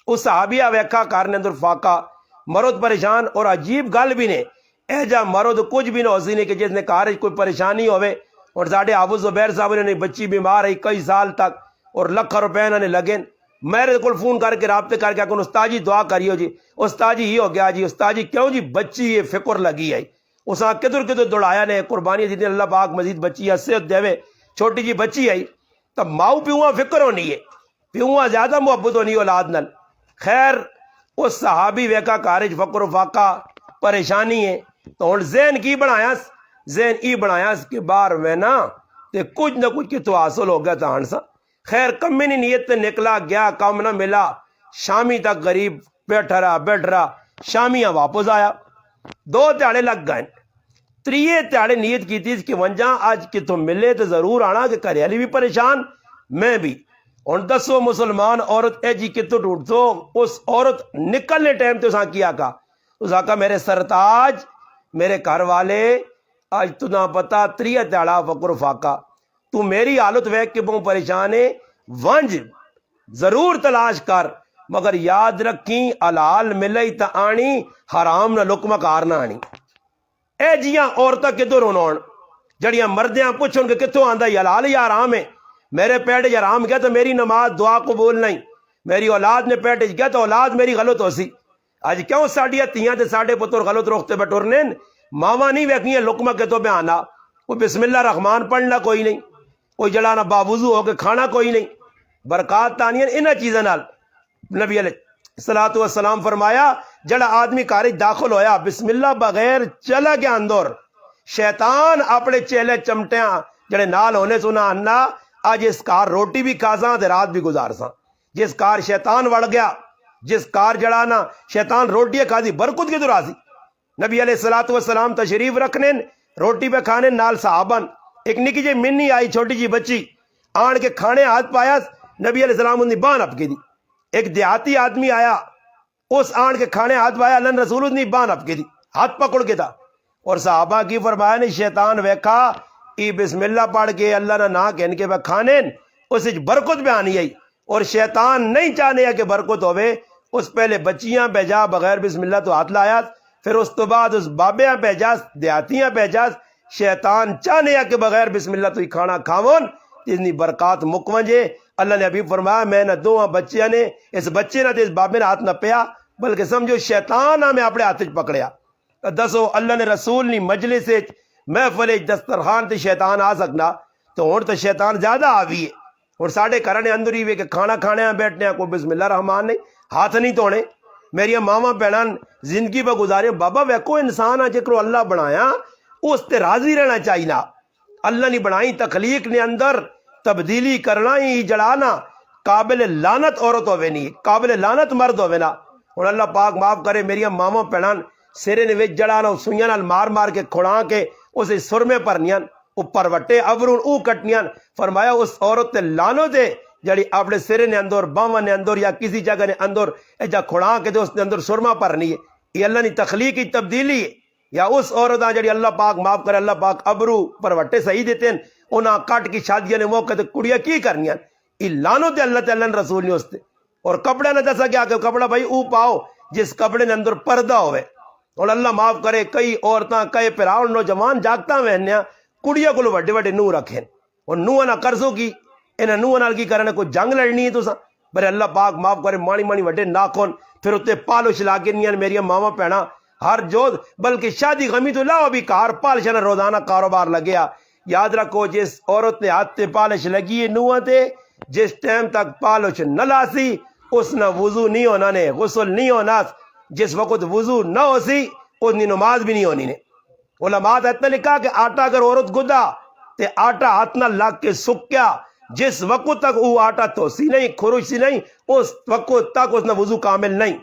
اس صحابیہ ویکھا کارنے اندر فاقہ، مرد پریشان، اور عجیب گل بھی نے اے جا مرد کچھ بھی نہ ہو سی نے کہ جس نے کارج کوئی پریشانی ہوئے، اور ساڑھے ابو زبیر صاحب نے بچی بیمار ہے کئی سال تک اور لکھ روپے نے لگے، میرے کو فون کر کے رابطے کر کے کہ استاد جی دعا کریو جی، استاد جی ہی ہو گیا جی، استاد جی کیوں جی بچی یہ فکر لگی ہے، اس کدھر دوڑایا نے قربانی دیتی اللہ پاک مزید بچی ہے صحت دے، چھوٹی جی بچی ہے تب ماؤ پیواں فکر ہونی ہے، پیواں زیادہ محبت ہونی اولاد نل۔ خیر اس صحابی ویکا کارج فقر و فاقہ پریشانی ہے تو ہن ذہن کی بنایا، ذہن ای بنایا کہ باہر وینا تے کچھ نہ کچھ کتوں حاصل ہو گیا تھا ہنسا۔ خیر کمی نہیں نیت تے نکلا گیا، کام نہ ملا، شامی تک غریب بیٹھا رہا، شامیاں واپس آیا، 2 تیاڑے لگ گئے، 3 تیاڑے نیت کی تھی کہ ونجاں آج کتوں ملے تو ضرور آنا کہ گھر والی بھی پریشان میں بھی۔ اور دسو مسلمان عورت اے جی کتوں ٹوٹ تو اس عورت نکلنے ٹائم تو کیا کہا، اس آقا میرے سرتاج میرے گھر والے آج تو نہ پتا 3 تیاڑا فقر و فاقہ، تو میری حالت ویک کے بہت پریشان ہے، ونج ضرور تلاش کر مگر یاد رکھیں حلال ملے تا آنی حرام نہ لقمہ کار نہ آنی۔ اے جیاں عورتاں کدھر ہون جڑیاں مردیاں پوچھن کہ کتوں آندا یہ حلال یا حرام ہے، میرے پیٹ حرام گیا تو میری نماز دعا قبول نہیں، میری اولاد نے پیٹ گیا تو اولاد میری غلط ہو سی۔ اج کیوں ساڈیاں تیاں تے ساڈے پتر غلط روختے پہ ٹرنے، ماواں نہیں ویکھیاں لقمہ کتوں پہ آنا، کوئی بسم اللہ الرحمن پڑھنا کوئی نہیں، کوئی جڑا نہ باوضو ہو کے کھانا کوئی نہیں، برکات تانیاں انہاں چیزاں نال۔ نبی علیہ الصلوۃ والسلام فرمایا جڑا آدمی کارج داخل ہویا بسم اللہ بغیر چلا گیا اندر، شیطان اپنے چیلے چمٹیاں جڑے نال ہونے سنا انا آج اس کار روٹی بھی کھاساں تے رات بھی گزارساں، جس کار شیطان وڑ گیا، جس کار جڑا نا شیطان روٹی کھا دی برکت کی دراسی۔ نبی علیہ الصلوۃ والسلام تشریف رکھنے روٹی پہ کھانے نال صحابن، ایک نکی جی منی آئی چھوٹی جی بچی آن کے کھانے ہاتھ پایا، نبی علیہ السلام نے بان اپ کی دی، ایک دیہاتی آدمی آیا اس آن کے کھانے ہاتھ پایا، اللہ رسول نے بان اپ کی دی ہاتھ پکڑ کے تھا، اور صحابہ کی فرمایا نے شیطان ویکھا ای بسم اللہ پڑھ کے اللہ نہ نہ کہن کے کھانے اس برکت پہ آنی آئی، اور شیطان نہیں چاہنے کہ برکت ہوئے، اس پہلے بچیاں بھیجا بغیر بسم اللہ تو ہاتھ لایا، پھر اس تو بعد اس بابیاں بھیجا دیہاتیاں بھیجا، شیطان چاہنے کے بغیر بسم اللہ تو کھانا کھاون اتنی برکات مک ونجے. اللہ نے حبیب فرمایا میں نہ دو بچے نے اس بچے نہ اس بابے نے ہاتھ نہ پیا بلکہ سمجھو شیطان ہمیں اپنے ہاتھ پکڑیا. دسو اللہ نے رسول نہیں مجلس محفل دسترخوان تے شیطان آ سکنا تو ہوں تو شیطان زیادہ آوی ہے. اور ساڑھے گھر اندر ہی کہ کھانا کھانے بیٹھنے کوئی بسم اللہ الرحمن نہیں ہاتھ نہیں دھونے. میری ماواں بہن زندگی پہ گزارے بابا ویکو انسان ہے جکرو اللہ بنایا اس تے راضی رہنا چاہیے. اللہ نے بنائی تخلیق نے اندر تبدیلی کرنا ہی جڑانا قابل لعنت عورت ہوئے نہیں قابل لعنت مرد ہوئے نا. اور اللہ پاک معاف کرے میری ماواں بہن سرے نے وچ جڑانا سوئیاں نال مار مار کے کھڑا کے اسے سرمے پرنیاں اوپر وٹے ابرون او کٹنیاں. فرمایا اس عورت تے لانو دے جڑی اپنے سرے نے اندر باواں نے اندر یا کسی جگہ نے اندر ایجا کھڑا کے دے اس نے اندر سرما پرنی ہے. یہ اللہ نے تخلیق کی تبدیلی ہے. یا اس عورت جڑی اللہ پاک معاف کرے اللہ پاک ابرو پر وٹے صحیح دیتے ہیں انہاں کٹ کی شادیاں نے موقع تے کڑیاں کی کرنیاں یہ لانو تے اللہ تعالی نے رسول نے اس تے. اور کپڑے نہ دسا کیا کہ کپڑا بھائی او پاؤ جس کپڑے نے اندر پردہ ہوئے. اور اللہ معاف کرے کئی عورتاں کئی پراؤ نوجوان جاگتا وہنیا کڑیاں کو وڈے وڈے نو رکھیں اور نو نہ کرزو کی انہیں نو نال کی کرنے کوئی جنگ لڑنی ہے تو سا بھرے اللہ پاک معاف کرے مانی مانی وڈے ناخن پھر اتنے پالش لا کے نہیں میری ماواں پہنا ہر جوز بلکہ شادی غمی تو لاؤ ابھی کار پالش نہ روزانہ کاروبار لگیا. یاد رکھو جس عورت نے ہاتھ تے پالش لگی ہے نوہاں تے جس ٹائم تک پالش نہ لاسی اس نہ وضو نہیں ہونا نے غسل نہیں ہونا. جس وقت وضو نہ ہو سی اتنی نماز بھی نہیں ہونی نے. علماء اتنا لکھا کہ آٹا اگر عورت گدا تے آٹا ہاتھ نہ لگ کے سکیا جس وقت تک وہ آٹا تو سی نہیں خروش سی نہیں اس وقت تک اس نے وضو کامل نہیں.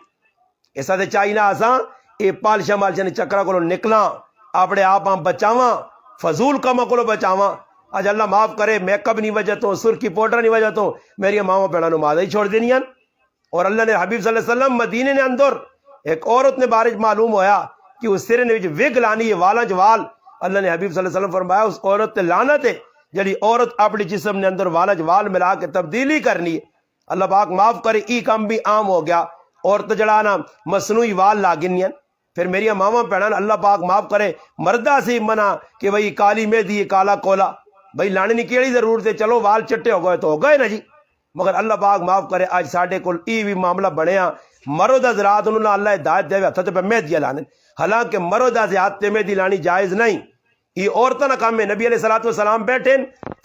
ایسا تے چاہیے نا آساں اے پالشا مالشا نے چکرا کو نکلا اپنے آپ بچاواں فضول کاموں کو بچاواں. آج اللہ معاف کرے میک اپ نہیں وجہ تو سرخی پاؤڈر نہیں وجہ تو میری ماواں بہنوں نماز ہی چھوڑ دینی. اور اللہ نے حبیب صلی اللہ علیہ وسلم مدینے نے اندر ایک عورت نے بارش معلوم ہویا کہ اس سرے نے وگ لانی ہے والا جوال. اللہ نے حبیب صلی اللہ علیہ وسلم فرمایا اس عورت تے لعنت ہے جڑی عورت اپنی جسم نے اندر والا جوال ملا کے تبدیلی کرنی ہے. اللہ پاک معاف کرے ای کام بھی عام ہو گیا عورت جڑانا مصنوعی وال لاگنیاں. پھر میری ماواں پہنان اللہ پاک معاف کرے مردہ سی منع کہ بھئی کالی مہندی کالا کولا بھئی لانے نہیں کیڑی ضرورت ہے چلو وال چٹے ہو گئے تو ہو گئے نا جی. مگر اللہ پاک معاف کرے آج ساڈے کول ای بھی معاملہ بنیا مرد حضرات انہوں نے اللہ ہدایت دے ہاتھ پہ مہندی لانے حالانکہ مرد سے ہاتھ پہ مہندی لانی جائز نہیں. یہ عورتوں کا کام ہے. نبی علیہ الصلوۃ والسلام بیٹھے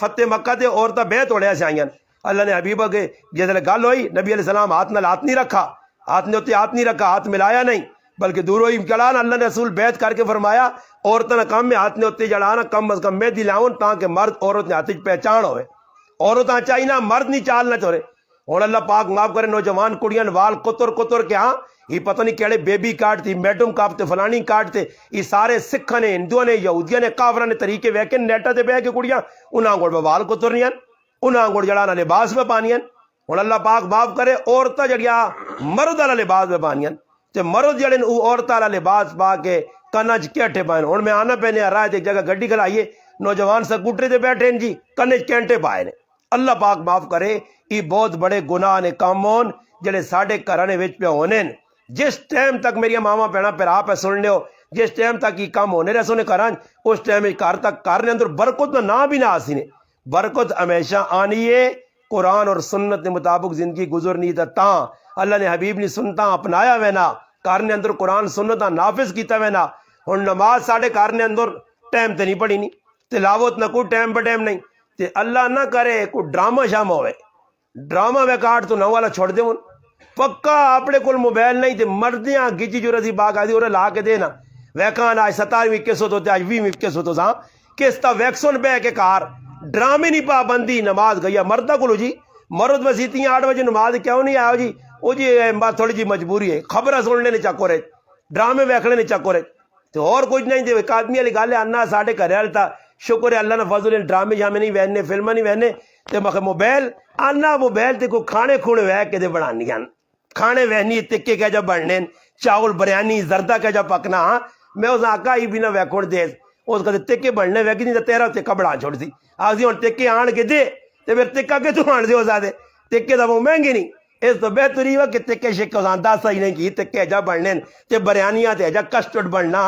فتح مکہ تے عورتیں بیت اڑیا سے آئیں. اللہ نے حبیبہ کے جیسے گل ہوئی نبی علیہ السلام ہاتھ نال ہاتھ نہیں رکھا ہاتھ نے ہوتے ہاتھ نہیں رکھا ہاتھ ملایا نہیں بلکہ دور ہوئی چلان اللہ نے رسول بیت کر کے فرمایا عورتوں کا کام میں ہاتھ نے ہوتے جڑانا کم از کم مہندی لاؤن تاکہ مرد عورت نے ہاتھ پہچان ہوئے. عورتیں چاہیے نا مرد نہیں چالنا چاہے. اور اللہ پاک معاف کرے نوجوان کڑیاں وال کتر کتر کے ہاں یہ پتہ نہیں کہڑے بیبی کاٹ تھی میڈم کاپتے فلانی کاٹتے یہ سارے سکھاں نے ہندوؤں نے یہودیاں نے کافراں نے طریقے ویکے نیٹا تے بہ کے کڑیاں انہاں گوڑ وال کترنیاں انہاں گوڑ جڑانا لباس پہ پانیاں. اور اللہ پاک معاف کرے عورتیں جڑیاں مرد والا لباس پہ پانیاں تے مرد جڑے وہ عورت والا لباس پا کے کنا چ کینٹے پائے. ہوں میں آنا پہنے آ رہا ہے ایک جگہ گڈی کھلائیے نوجوان سکوٹری تے بیٹھے جی کنے چ کینٹے پائے نے. اللہ پاک معاف کرے یہ بہت بڑے گناہ نے کام ہون جڑے ساڈے گھراں وچ پہ ہونے. جس ٹائم تک میری ماواں بہناں پھر آپ سن لیو جس ٹائم تک یہ کام ہونے رہے سونے گھراں اس ٹائم گھر تک گھر نے اندر برکت نہ بھی نہ آسی نے. برکت ہمیشہ آنی ہے قرآن اور سنت کے مطابق زندگی گزرنی تا اللہ نے حبیب نے سنتا اپنایا وینا گھر نے اندر قرآن سنتا نافذ کیتا وینا. ہوں نماز ساڈے گھر نے اندر ٹائم تے نہیں پڑھی نہیں تلاوت نہ کوئی ٹائم پہ ٹائم نہیں تے اللہ نہ کرے کوئی ڈرامہ شام ہوئے ڈرامہ وے کاٹ تو نہ والا چھوڑ دے پکا اپنے کول موبائل نہیں تے مردیاں گجی جو رضی باغ آدھی اور لا کے دینا ویکان آج 27ویں قسط ہوتے آج 20ویں قسط ہو کس تا ویکسون بہ کے کار ڈرامے نہیں پابندی نماز گئی مردہ کو جی مرد وسیتیاں 8 بجے نماز کیوں نہیں آیا جی وہ جی تھوڑی جی مجبوری ہے خبریں سننے نے چکو رہے ڈرامے ویکھنے نے چکو رہے تو اور کچھ نہیں دے ایک آدمی والی گل ہے انا ساڈے گھر والے تھا شکر ہے اللہ نے فضل ڈرامے جامے نہیں وہنے فلمیں نہیں وہنے تے مخ موبائل آنا موبائل تے کوئی کھانے کھونے وہ کے دے بنانیاں کھانے وہنی تکے کہہ جا بننے چاول بریانی زردہ کہہ جا پکنا میں اس آقا ہی بھی نہ ویکھوڑ دے اس کا تکے بننے ویکھی نہیں تیرا تکا بڑا چھوڑ سی آخری ہوں تکے آن کے دے تے پھر تکا کے تو آن دے ہو زیادہ تکے دا وہ مہنگی نہیں اس تو بہتری ہوا کہ تکے شکو زاندہ صحیح نہیں کی تکے جا بننے تے بریانیاں تے جا کسٹرڈ بننا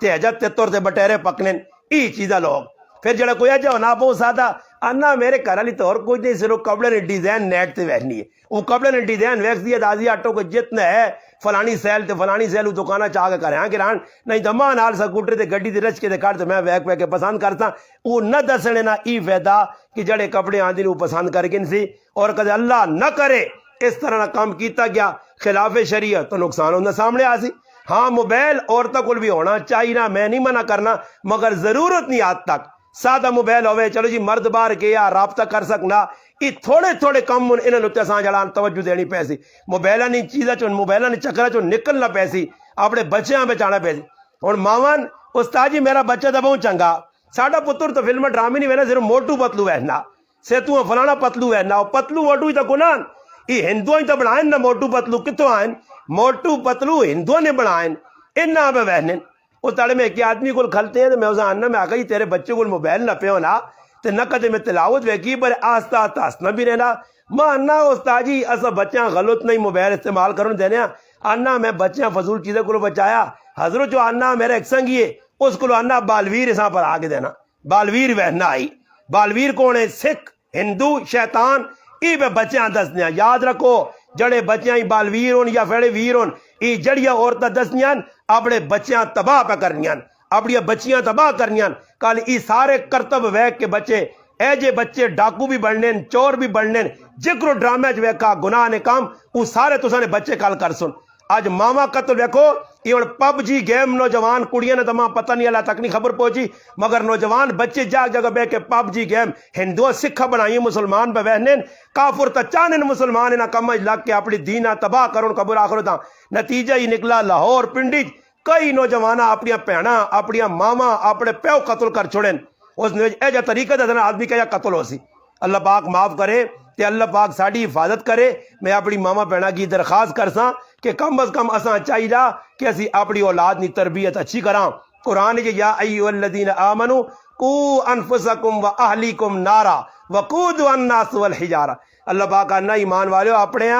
تے جا تتر تے بٹیرے پکنے یہ چیزاں لوگ پھر جڑا کوئی اجا ہونا بہت سادہ انا میرے گھر والی تو اور کوئی نہیں صرف کپڑے نے ڈیزائن نیٹ تے ویکھنی ہے وہ کپڑے نے ڈیزائن ویکھ دیا دازی آٹو کو جتنا ہے فلانی سیل تے فلانی سیل دکانہ چاہ کے کریں کہ ران نہیں تو ماں نال سکوٹر تے گڈی تے رچ کے تے کٹ تے میں ویکھ ویکھ کے پسند کرتا وہ نہ دسنے نہ ای فائدہ کہ جڑے کپڑے آندے نے وہ پسند کر کے سی اور کدے اللہ نہ کرے اس طرح نہ کام کیتا گیا خلاف شریعت تو نقصان ہونا سامنے آ سی ہاں موبائل عورتوں کو بھی ہونا چاہیے نا میں نہیں منع کرنا مگر ضرورت نہیں آج تک سادہ موبائل ہوئے چلو جی مرد بار گیا رابطہ کر سکنا یہ تھوڑے تھوڑے کم انہیں لوگ اساں جڑان توجہ دینی پیسی موبائلہ نہیں چیزاں چون موبائلہ نہیں چکرہ چون نکلنا پیسی اپنے بچیاں بچانا پیسی اور ماون استاد جی میرا بچہ تو بہت چنگا ساڈا پتر تو فلم ڈرامے نہیں وینا صرف موٹو پتلو وہنا سیتو فلانا پتلو وہنا پتلو موٹو ہی تو گنان یہ ہندوؤں ہی تو بنائیں نا موٹو پتلو کتوں آئیں موٹو پتلو ہندوؤں نے بنائیں انہاں پہ وہنن وہ تڑے میں ایک آدمی کو کھلتے ہیں تو میں اسے آنا میں آگا جی تیرے بچے کو موبائل نہ پہ ہونا تو نہ کدے میں تلاوت ویکی پر آستا آستا ہسنا بھی رہنا ماں انا استاد جی اسا بچیاں غلط نہیں موبائل استعمال کرنے دینے انا میں بچیاں فضول چیزیں کو بچایا حضرت جو انا میرا ایک سنگی ہے اس کو انا بالویر اساں پر آگے دینا بالویر وہنا آئی بالویر کون ہے سکھ ہندو شیطان ای پہ بچیاں دسنیاں یاد رکھو جڑے بچیاں بالویر ہون یا فیڑے ویر ہون ای جڑیاں عورتیں دسنیاں اپنے بچیاں تباہ پہ کرنیاں اپنی بچیاں تباہ کرنیاں کل ای سارے کرتب ویک کے بچے اے جے بچے ڈاکو بھی بڑھنے چور بھی بڑھنے جکرو ڈرامے چ ویکھا گناہ نے کام وہ سارے تو سارے بچے کل کر سن آج ماما قتل ویکھو یہ ہوں پب جی گیم نوجوان کڑیاں نے تو ماں پتہ نہیں اللہ تک نہیں خبر پہنچی مگر نوجوان بچے جاگ جگہ بے کے پب جی گیم ہندو سکھا بنائی مسلمان پہ بہنین کافر تا چانن مسلمان انہا کمج لگ کے اپنی دینہ تباہ کرن قبر آخر ہوتا نتیجہ ہی نکلا لاہور پنڈی کئی نوجوانہ اپنی پینا اپنی ماما اپنے پیو قتل کر چھوڑیں اس نے ایجا طریقہ دے آدمی کا یا قتل ہو سی اللہ پاک معاف کرے تے اللہ پاک ساڑی حفاظت کرے میں اپنی ماما پینا کی درخواست کرساں کہ کم از کم اساں چاہیے کہ اسی اپنی اولاد نی تربیت اچھی کراں قرآن کے یا ایھا الذین آمنوا قوا انفسکم و اہلیکم نارا وقودها الناس والحجارہ اللہ پاک انا ایمان والو اپنے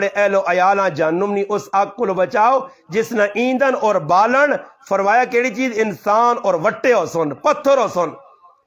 اہل و عیالاں جہنم نی اس آگ کو بچاؤ جس نے ایندھن اور بالن فرمایا کیڑی چیز انسان اور وٹے ہو سن پتھر ہو سن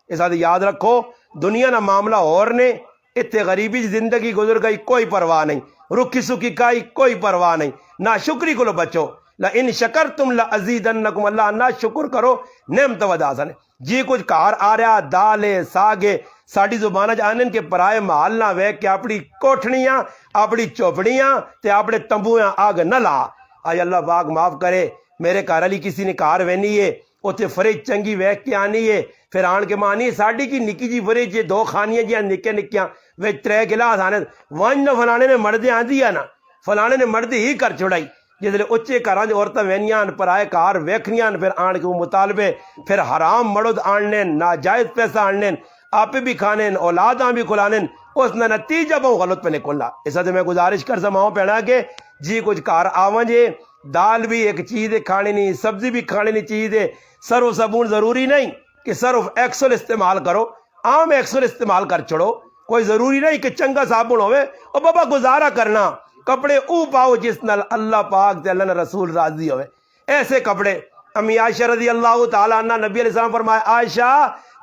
اس آدھ یاد رکھو دنیا نہ معاملہ اور نے اتنے غریبی زندگی گزر گئی کوئی پرواہ نہیں رکھی سکھی کائی کوئی پرواہ نہیں نہ شکری کو لو بچو لئن شکرتم لازیدنکم اللہ نہ شکر کرو نعمت ودا سنے جی کچھ کار آ رہا دالے ساگے ساڑی زبانہ جانن کے پرائے محل نہ وے کہ اپنی کوٹھنیاں اپنی چوپڑیاں تے اپنے تمبویاں آگ نہ لا آج اللہ پاک معاف کرے میرے گھر والی کسی نے کار وینی ہے اتنے فریج چنگی ویک کے آنی ہے پھر آن کے مانی ساڑی کی نکی جی فریج جی دو خانیاں جی نکے نکیاں وے ترے گلاس آنے ون نہ فلانے نے مردے آندی ہے نا فلانے نے مردے ہی کر چھڑائی جس لئے اچھے کاران جو عورتیں وینیاں پرائے کار ویکھنیاں پھر آن کے وہ مطالبے پھر حرام مرد آننے ناجائز پیسہ آننے آپ بھی کھانے اولاداں بھی کھلانے اس نے نتیجہ بہت غلط پہ نکلنا اس سے میں گزارش کر سماؤں پہنا کہ جی کچھ کار آوان جے دال بھی ایک چیز ہے کھانے نہیں سبزی بھی کھانے نہیں چیز ہے سرف صابون ضروری نہیں کہ صرف ایکسل استعمال کرو عام ایکسل استعمال کر چھوڑو کوئی ضروری نہیں کہ چنگا صابن ہوئے اور بابا گزارا کرنا کپڑے او پاؤ جس نال اللہ پاک تے اللہ نے رسول راضی ہوئے ایسے کپڑے امی عائشہ رضی اللہ تعالیٰ عنہ نبی علیہ السلام فرمائے عائشہ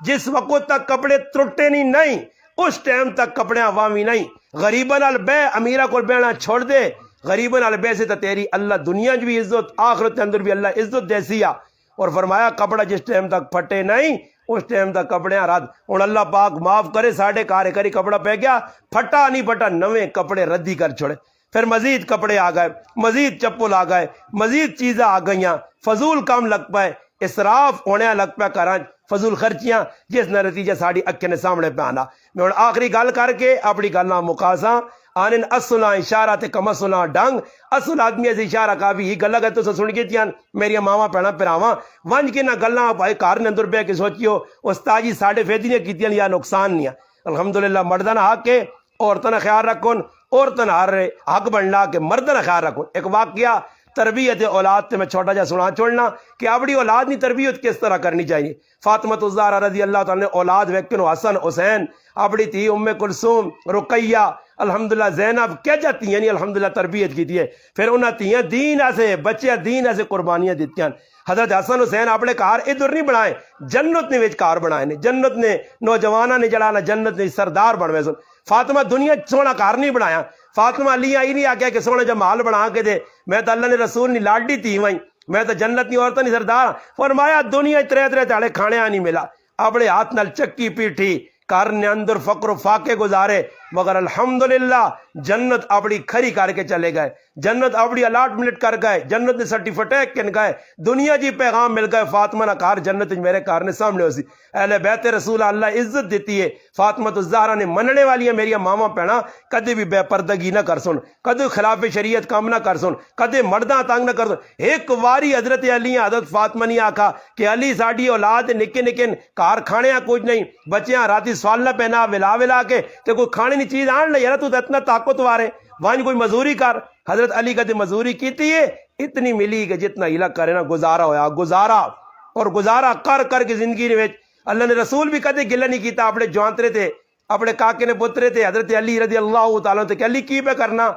جس وقت تک کپڑے ترٹے نہیں اس ٹائم تک کپڑے عوامی نہیں غریباً البے امیرہ کو بینا چھوڑ دے غریباً البے سے تو تیری اللہ دنیا بھی عزت آخرت کے اندر بھی اللہ عزت دیسی اور فرمایا کپڑا جس ٹائم تک پھٹے نہیں اس ٹائم تک کپڑے رات اور اللہ پاک معاف کرے ساڑھے کارے کری کپڑا پہ گیا پھٹا نہیں پھٹا نویں کپڑے ردی کر چھوڑے پھر مزید کپڑے آ گئے مزید چپل آ گئے مزید چیزیں آ گئیاں فضول کام لگ پائے اسراف ہونے لگ پہ کران فضول خرچیاں جس نے نتیجہ ساڑی اکھے نے سامنے پہ آنا میں اور آخری گل کر کے اپنی گلنا مقاساں آنن اصلا اشارہ تے کم اصلا ڈنگ اصل آدمی ایسے اشارہ کا بھی ہی گلہ گئے تو سن گئی تیاں میری ماما پینا پراواں ونج کے نہ گلنا بھائی کار نے اندر بے کے سوچیو استاجی ساڑھے فیدی نے کیتیاں یا نقصان نہیں الحمدللہ مردان حق کے عورتوں خیال رکھن عورتوں حق بننا کہ مردن خیال رکھن ایک واقعہ تربیت اولاد تے میں چھوٹا جا سنا چھوڑنا کہ اپنی اولاد نی تربیت کس طرح کرنی چاہیے فاطمہ الزہرا رضی اللہ تعالیٰ نے اولاد ویکن حسن حسین اپنی تھی ام کلثوم رقیہ الحمدللہ زینب کیا جاتی یعنی الحمدللہ تربیت کی ہے پھر انہاں تیاں دین ایسے بچے دین ایسے قربانیاں دیتی ہیں حضرت حسن حسین اپنے کار ادھر نہیں بنائے جنت نے وچ کار بنائے نے جنت نے نوجواناں نے جڑا نا جنت نے سردار بنوے سن فاطمہ دنیا سونا کار نہیں بنایا فاطمہ علی آئی نہیں آکیا کہ سونا جمال بنا کے دے میں تو اللہ نے رسول نہیں لاڈی تھی وہیں میں تو جنت نہیں عورتیں نہیں سردار فرمایا دنیا ترے ترے تالے کھانے نہیں ملا اپنے ہاتھ نال چکی پیٹھی کار نے اندر فقر و فاقے گزارے مگر الحمدللہ جنت اپنی کھری کر کے چلے گئے جنت اپنی الاٹمنٹ کر گئے جنت نے سرٹیفکیٹ کن گئے دنیا جی پیغام مل گئے فاطمہ نہ کار جنت میرے کار نے سامنے ہو سی اہل بیت رسول اللہ عزت دیتی ہے فاطمہ الزہرا نے مننے والی ہے میری ماما پینا کدے بھی بے پردگی نہ کر سن کدے خلاف شریعت کام نہ کر سن کدے مرداں تنگ نہ کر سن ایک واری حضرت علی حضرت فاطمہ نے آکھا کہ علی ساڈی اولاد نکے نکے کار کھانے کچھ نہیں بچیاں راتی سوال نہ پہنا ولا کے تے کوئی کھانے نہیں چیز آن لے یار تو اتنا طاقتور ہے وہاں کوئی مزوری کر حضرت علی کدے مزوری کیتی ہے اتنی ملی کہ جتنا ہلا کرے نا گزارا ہویا گزارا اور گزارا کر کے زندگی میں اللہ نے رسول بھی کدے گلہ نہیں کیتا اپنے جوانترے تھے اپنے کاکے نے پترے تھے حضرت علی رضی اللہ تعالیٰ تے کہ علی کی پہ کرنا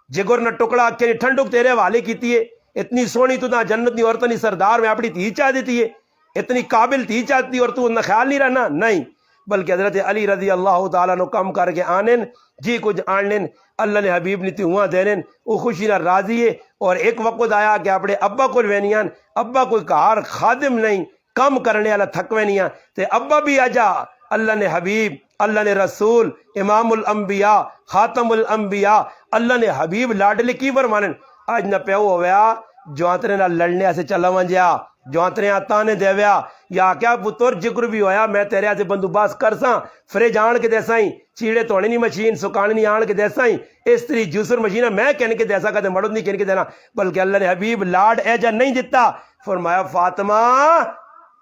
جگر نہ ٹکڑا کہ ٹھنڈک تیرے حوالے کیتی ہے اتنی سونی تو نہ جنت نہیں عورتیں نہیں سردار میں اپنی تھی چاہ دیتی ہے اتنی قابل تھی چاہتی اور تو نہ خیال نہیں رہنا نہیں بلکہ حضرت علی رضی اللہ تعالیٰ نے کم کر کے آنن جی کچھ آنن اللہ نے حبیب نیتی ہوا دینن وہ خوشی نہ راضی ہے اور ایک وقت آیا کہ اپنے ابا کو وینیاں ابا کوئی کار خادم نہیں کم کرنے والا تھکوینیاں تے ابا بھی آجا اللہ نے حبیب اللہ نے رسول امام الانبیاء خاتم الانبیاء اللہ نے حبیب لاڈلے کی فرمانن آج نہ پیو ہویا جوانترے نہ لڑنے سے چلا ونجیا جوانترے تانے دیویا یا کیا پتر جگر بھی ہویا میں تیرے سے بندوباس کرساں فریج آن کے دیسا ہی چیڑے توڑنے نہیں مشین سکانے نہیں آن کے دیسا ہی استری جوسر مشین میں کہنے کے دیسا کہتے مرد نہیں کہنے کے دینا بلکہ اللہ نے حبیب لاڈ ایجا نہیں دیتا فرمایا فاطمہ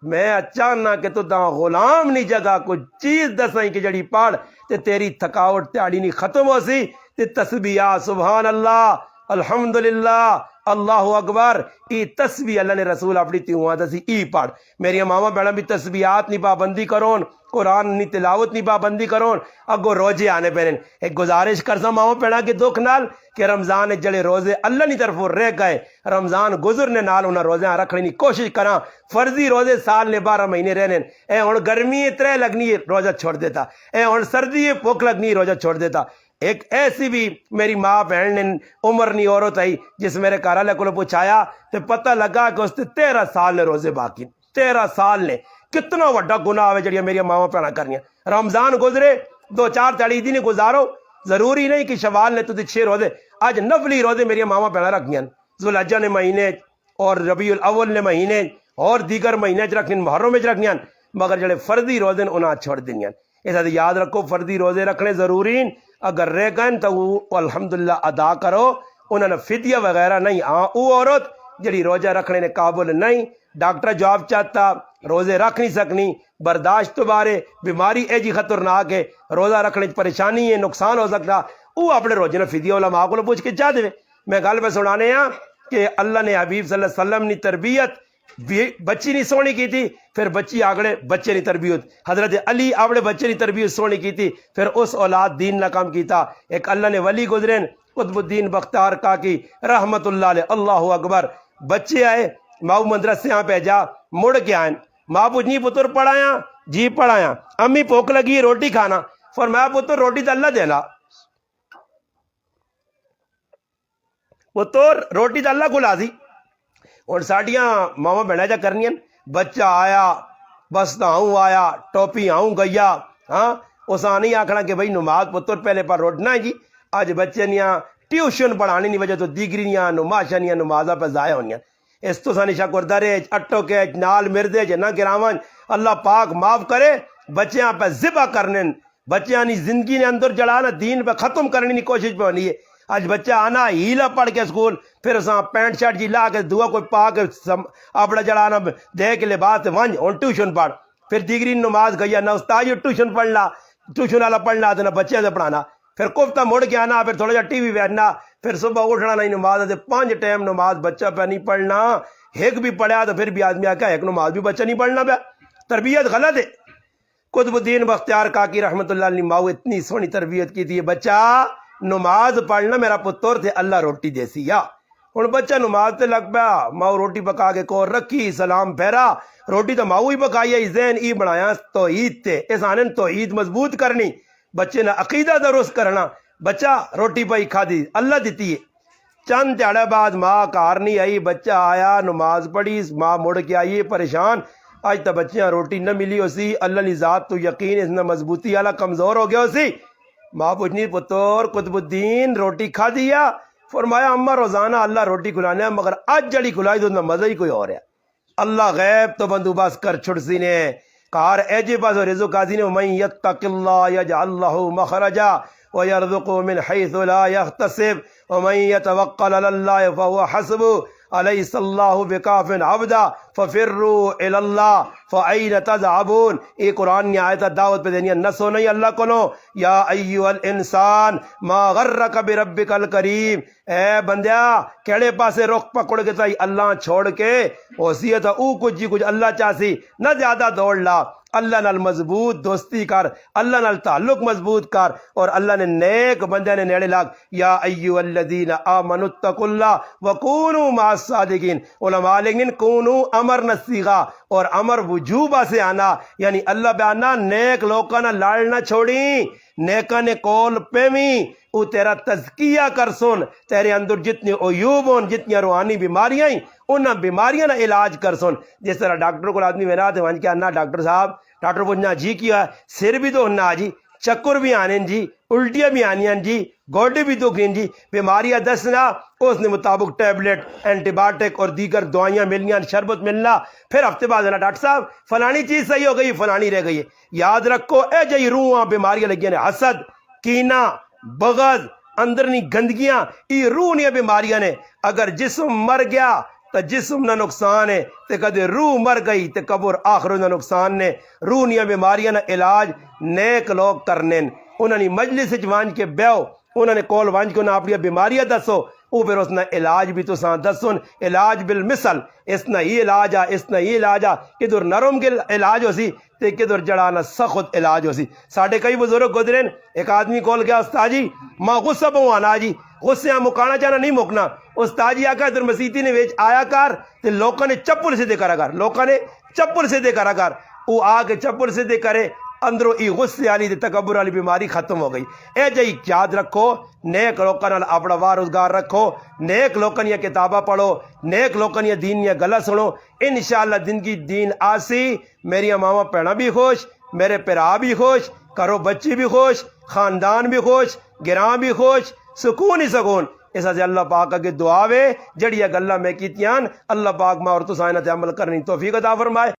میں اچانا کہ تو دا غلام نہیں جگہ کوئی چیز دسائیں کہ جڑی پاڑ تے تیری تھکاوٹ تیاڑی نہیں ختم ہو سی تے تسبیح سبحان اللہ الحمدللہ اللہ اکبر ای تسبیح اللہ نے رسول اپنی تیوہاں دسی ای پڑھ میری ماما بہنا بھی تسبیحات نہیں پابندی کرون قرآن نہیں تلاوت نہیں پابندی کرون اگو روزے آنے پہنن ایک گزارش کرسا ماما بہنا کے دکھ نال کہ رمضان جڑے روزے اللہ نہیں طرف رہ گئے رمضان گزرنے نال انہاں روزے رکھنے کی کوشش کراں فرضی روزے سال نے 12 مہینے رہنے اے ہن گرمی اترے لگنی روزہ چھوڑ دیتا اے ہن سردی بھوک لگنی روزہ چھوڑ دیتا ایک ایسی بھی میری ماں بہن نے عمر نہیں عورت آئی جس میرے گھر والے کو پوچھایا تو پتہ لگا کہ اس نے 13 سال نے روزے باقی 13 سال نے کتنا وڈا گناہ ہے جڑیاں میری ماں بہن کرنیاں رمضان گزرے 2-4 دن گزارو ضروری نہیں کہ شوال نے تو 6 روزے آج نفلی روزے میری ماں بہن رکھیاں ذوالحجہ نے مہینے اور ربیع الاول نے مہینے اور دیگر مہینے چ رکھنی محرم میں رکھنیاں مگر جڑے فرضی روزے انہاں چھوڑ دینیاں اس یاد رکھو فرضی روزے رکھنے ضروری اگر رہ گئے تو وہ الحمدللہ ادا کرو انہوں نے فدیہ وغیرہ نہیں ہاں وہ عورت جڑی روزہ رکھنے نے قابل نہیں ڈاکٹر جواب چاہتا روزے رکھ نہیں سکنی برداشت تو بارے بیماری ہے جی خطرناک ہے روزہ رکھنے پریشانی ہے نقصان ہو سکتا وہ اپنے روزے نے فدیہ علماء کو پوچھ کے چاہ دے میں گل پہ سنانے ہاں کہ اللہ نے حبیب صلی اللہ علیہ وسلم نے تربیت بچی نہیں سونی کی تھی پھر بچی آگڑے بچے نہیں تربیت حضرت علی آگڑے بچے نہیں تربیت سونی کی تھی پھر اس اولاد دین نہ کام کیتا ایک اللہ نے ولی گزرین قطب الدین بختیار کاکی رحمت اللہ علیہ اللہ اکبر بچے آئے ماں مدرسے یہاں پہ جا مڑ کے آئیں ماں پوچھنی پتر پڑھایا جی پڑھایا امی بھوک لگی روٹی کھانا فرمایا پتر روٹی تو اللہ دینا پتر روٹی تو اللہ کو لازی اور ساڑیاں ماما بہنا جا کرنیاں بچہ آیا بس آؤں آیا ٹوپی آؤں گیا ہاں اس نہیں آکھنا کہ بھائی نماز پتر پہلے پر روٹنا ہے جی آج بچے نیاں ٹیوشن پڑھانے نہیں وجہ تو دیگری نیاں نماشا نیاں نمازہ پہ ضائع ہونیاں اس تو سانی شکر درے اٹو کے نال مردے جے نہ گراوان اللہ پاک معاف کرے بچیاں پہ ذبح کرنے بچیاں نی زندگی نے اندر جڑانا دین پہ ختم کرنے کی کوشش پہ ہونی ہے آج بچہ آنا ہیلا پڑھ کے سکول پھر اساں پینٹ شرٹ جی لا کے دعا کوئی پا کے اپنا جڑانا دے کے لباس ونج اور ٹیوشن پڑھ پھر دیگری نماز گیا نہ استاد ٹیوشن پڑھنا ٹیوشن والا پڑھنا تو نہ بچے سے پڑھانا پھر کوفتہ مڑ کے آنا پھر تھوڑا جا ٹی وی بیٹھنا پھر صبح اٹھنا نہیں نماز سے 5 ٹائم نماز بچہ پہ نہیں پڑھنا ایک بھی پڑھا تو پھر بھی آدمی آ کے ایک نماز بھی بچہ نہیں پڑھنا پہ تربیت غلط ہے قطب الدین بختیار کاکی رحمت اللہ علیہ ماؤ اتنی سونی تربیت کی تھی بچہ نماز پڑھنا میرا پتر تے اللہ روٹی دیسی یا ہن بچہ نماز تے لگ پیا ماں روٹی پکا کے کور رکھی سلام پھیرا روٹی تو ماں ہی پکائی ہے ذہن ای بنایا توحید تے اس آنن توحید مضبوط کرنی بچے نے عقیدہ درست کرنا بچہ روٹی پائی کھادی اللہ دیتی ہے چند دیہڑے بعد ماں کار نہیں آئی بچہ آیا نماز پڑھی ماں مڑ کے آئی پریشان آج تو بچیاں روٹی نہ ملی ہو سی اللہ لی ذات تو یقین اس نے مضبوطی والا کمزور ہو گیا ہو سی ماں پوچھنی پتر قطب الدین روٹی کھا دیا فرمایا اماں روزانہ اللہ روٹی کھلانے ہیں مگر آج جڑی کھلائی تو مزہ ہی کوئی اور ہے اللہ غیب تو بندوبست کر چھڑ سی نے کار ایجے پاس رزق قاضی نے ومن یتق اللہ یجعل لہ مخرجا ویرزقہ من حیث لا یحتسب ومن یتوکل علی اللہ فہو حسبہ الیس اللہ بکاف عبدا ففروا الی اللہ فأین تذهبون یہ قرآن نے آیت دعوت پہ دینی ہے نہ سو نہیں اللہ کو لو یا ایہا الانسان ما غرک بربک الکریم اے بندیا کیڑے پاسے رخ پکڑ کے تائی اللہ چھوڑ کے وصیت او کچھ جی کچھ اللہ چاہسی نہ زیادہ دوڑ لا اللہ نال مضبوط دوستی کر اللہ نال تعلق مضبوط کر اور اللہ نے نیک بندے نے نیڑے لگ یا ایہا الذین آمنوا اتقوا اللہ وکونوا مع الصادقین علماء لکھیں کونوا امر نصیغہ اور امر وجوبہ سے آنا یعنی اللہ بیانا نیک لوکاں نہ لڑنا چھوڑی نیکاں نے کول پیمی او تیرا تزکیہ کر سن تیرے اندر جتنی عیوب ہون جتنی روحانی بیماریاں انہاں بیماریاں نہ علاج کر سن جس طرح ڈاکٹر کو آدمی میرا تو وہاں کیا نا ڈاکٹر صاحب ڈاکٹر پوچھنا جی کیا سر بھی تو ہونا جی چکر بھی آنے جی الٹیاں بھی آنی جی گوڈے بھی تو گھین جی بیماریاں دسنا اس نے مطابق ٹیبلٹ اینٹی بایوٹک اور دیگر دوائیاں ملنیاں شربت ملنا پھر ہفتے بعد نا ڈاکٹر صاحب فلانی چیز صحیح ہو گئی فلانی رہ گئی ہے یاد رکھو اے جی روحاں بیماریاں لگی نے حسد کینہ بغض اندرنی گندگیاں ای روح نیا بیماریاں نے اگر جسم مر گیا تو جسم نہ نقصان ہے تے کدے روح مر گئی تے قبر آخر نہ نقصان نے روح نیا بیماریاں نہ علاج نیک لوگ کرنے انہوں نے مجلس وانج کے بیو انہوں نے کول وانج کے انہوں اپنی بیماریاں دسو او پھر اس نے علاج بھی تو سان دسن علاج بالمثل اس نے ہی علاج آ اس نے ہی علاج آ کدھر نرم کے علاج ہو سی تے کدھر جڑانا سخت علاج ہو سی ساڑھے کئی بزرگ گزرین ایک آدمی کول گیا استاد جی ماں غصہ پہوں آنا جی غصے مکانا چاہنا نہیں مکنا استاد جی آکا ادھر مسیتی نے ویچ آیا کر تے لوکاں نے چپل سے دے کرا کر لوکاں نے چپل سے دے کرا کر او آ کے چپل سے دے کرے اندروں ای غصے والی تے تکبر والی بیماری ختم ہو گئی اے جی یاد رکھو نیک لوکاں نال اپنا وار روزگار رکھو نیک لوکاں دی کتاباں پڑھو نیک لوکاں دی دین دی گلاں سنو انشاءاللہ زندگی دین آسی میری ماواں بھیڑاں بھی خوش میرے بھرا بھی خوش کرو بچی بھی خوش خاندان بھی خوش گراں بھی خوش سکون ہی سکون اس سے اللہ پاک اگے دعا وے جڑیاں گلاں میں کیتیاں اللہ پاک ماں اور تساں انہاں تے عمل کرنی توفیق عطا فرمائے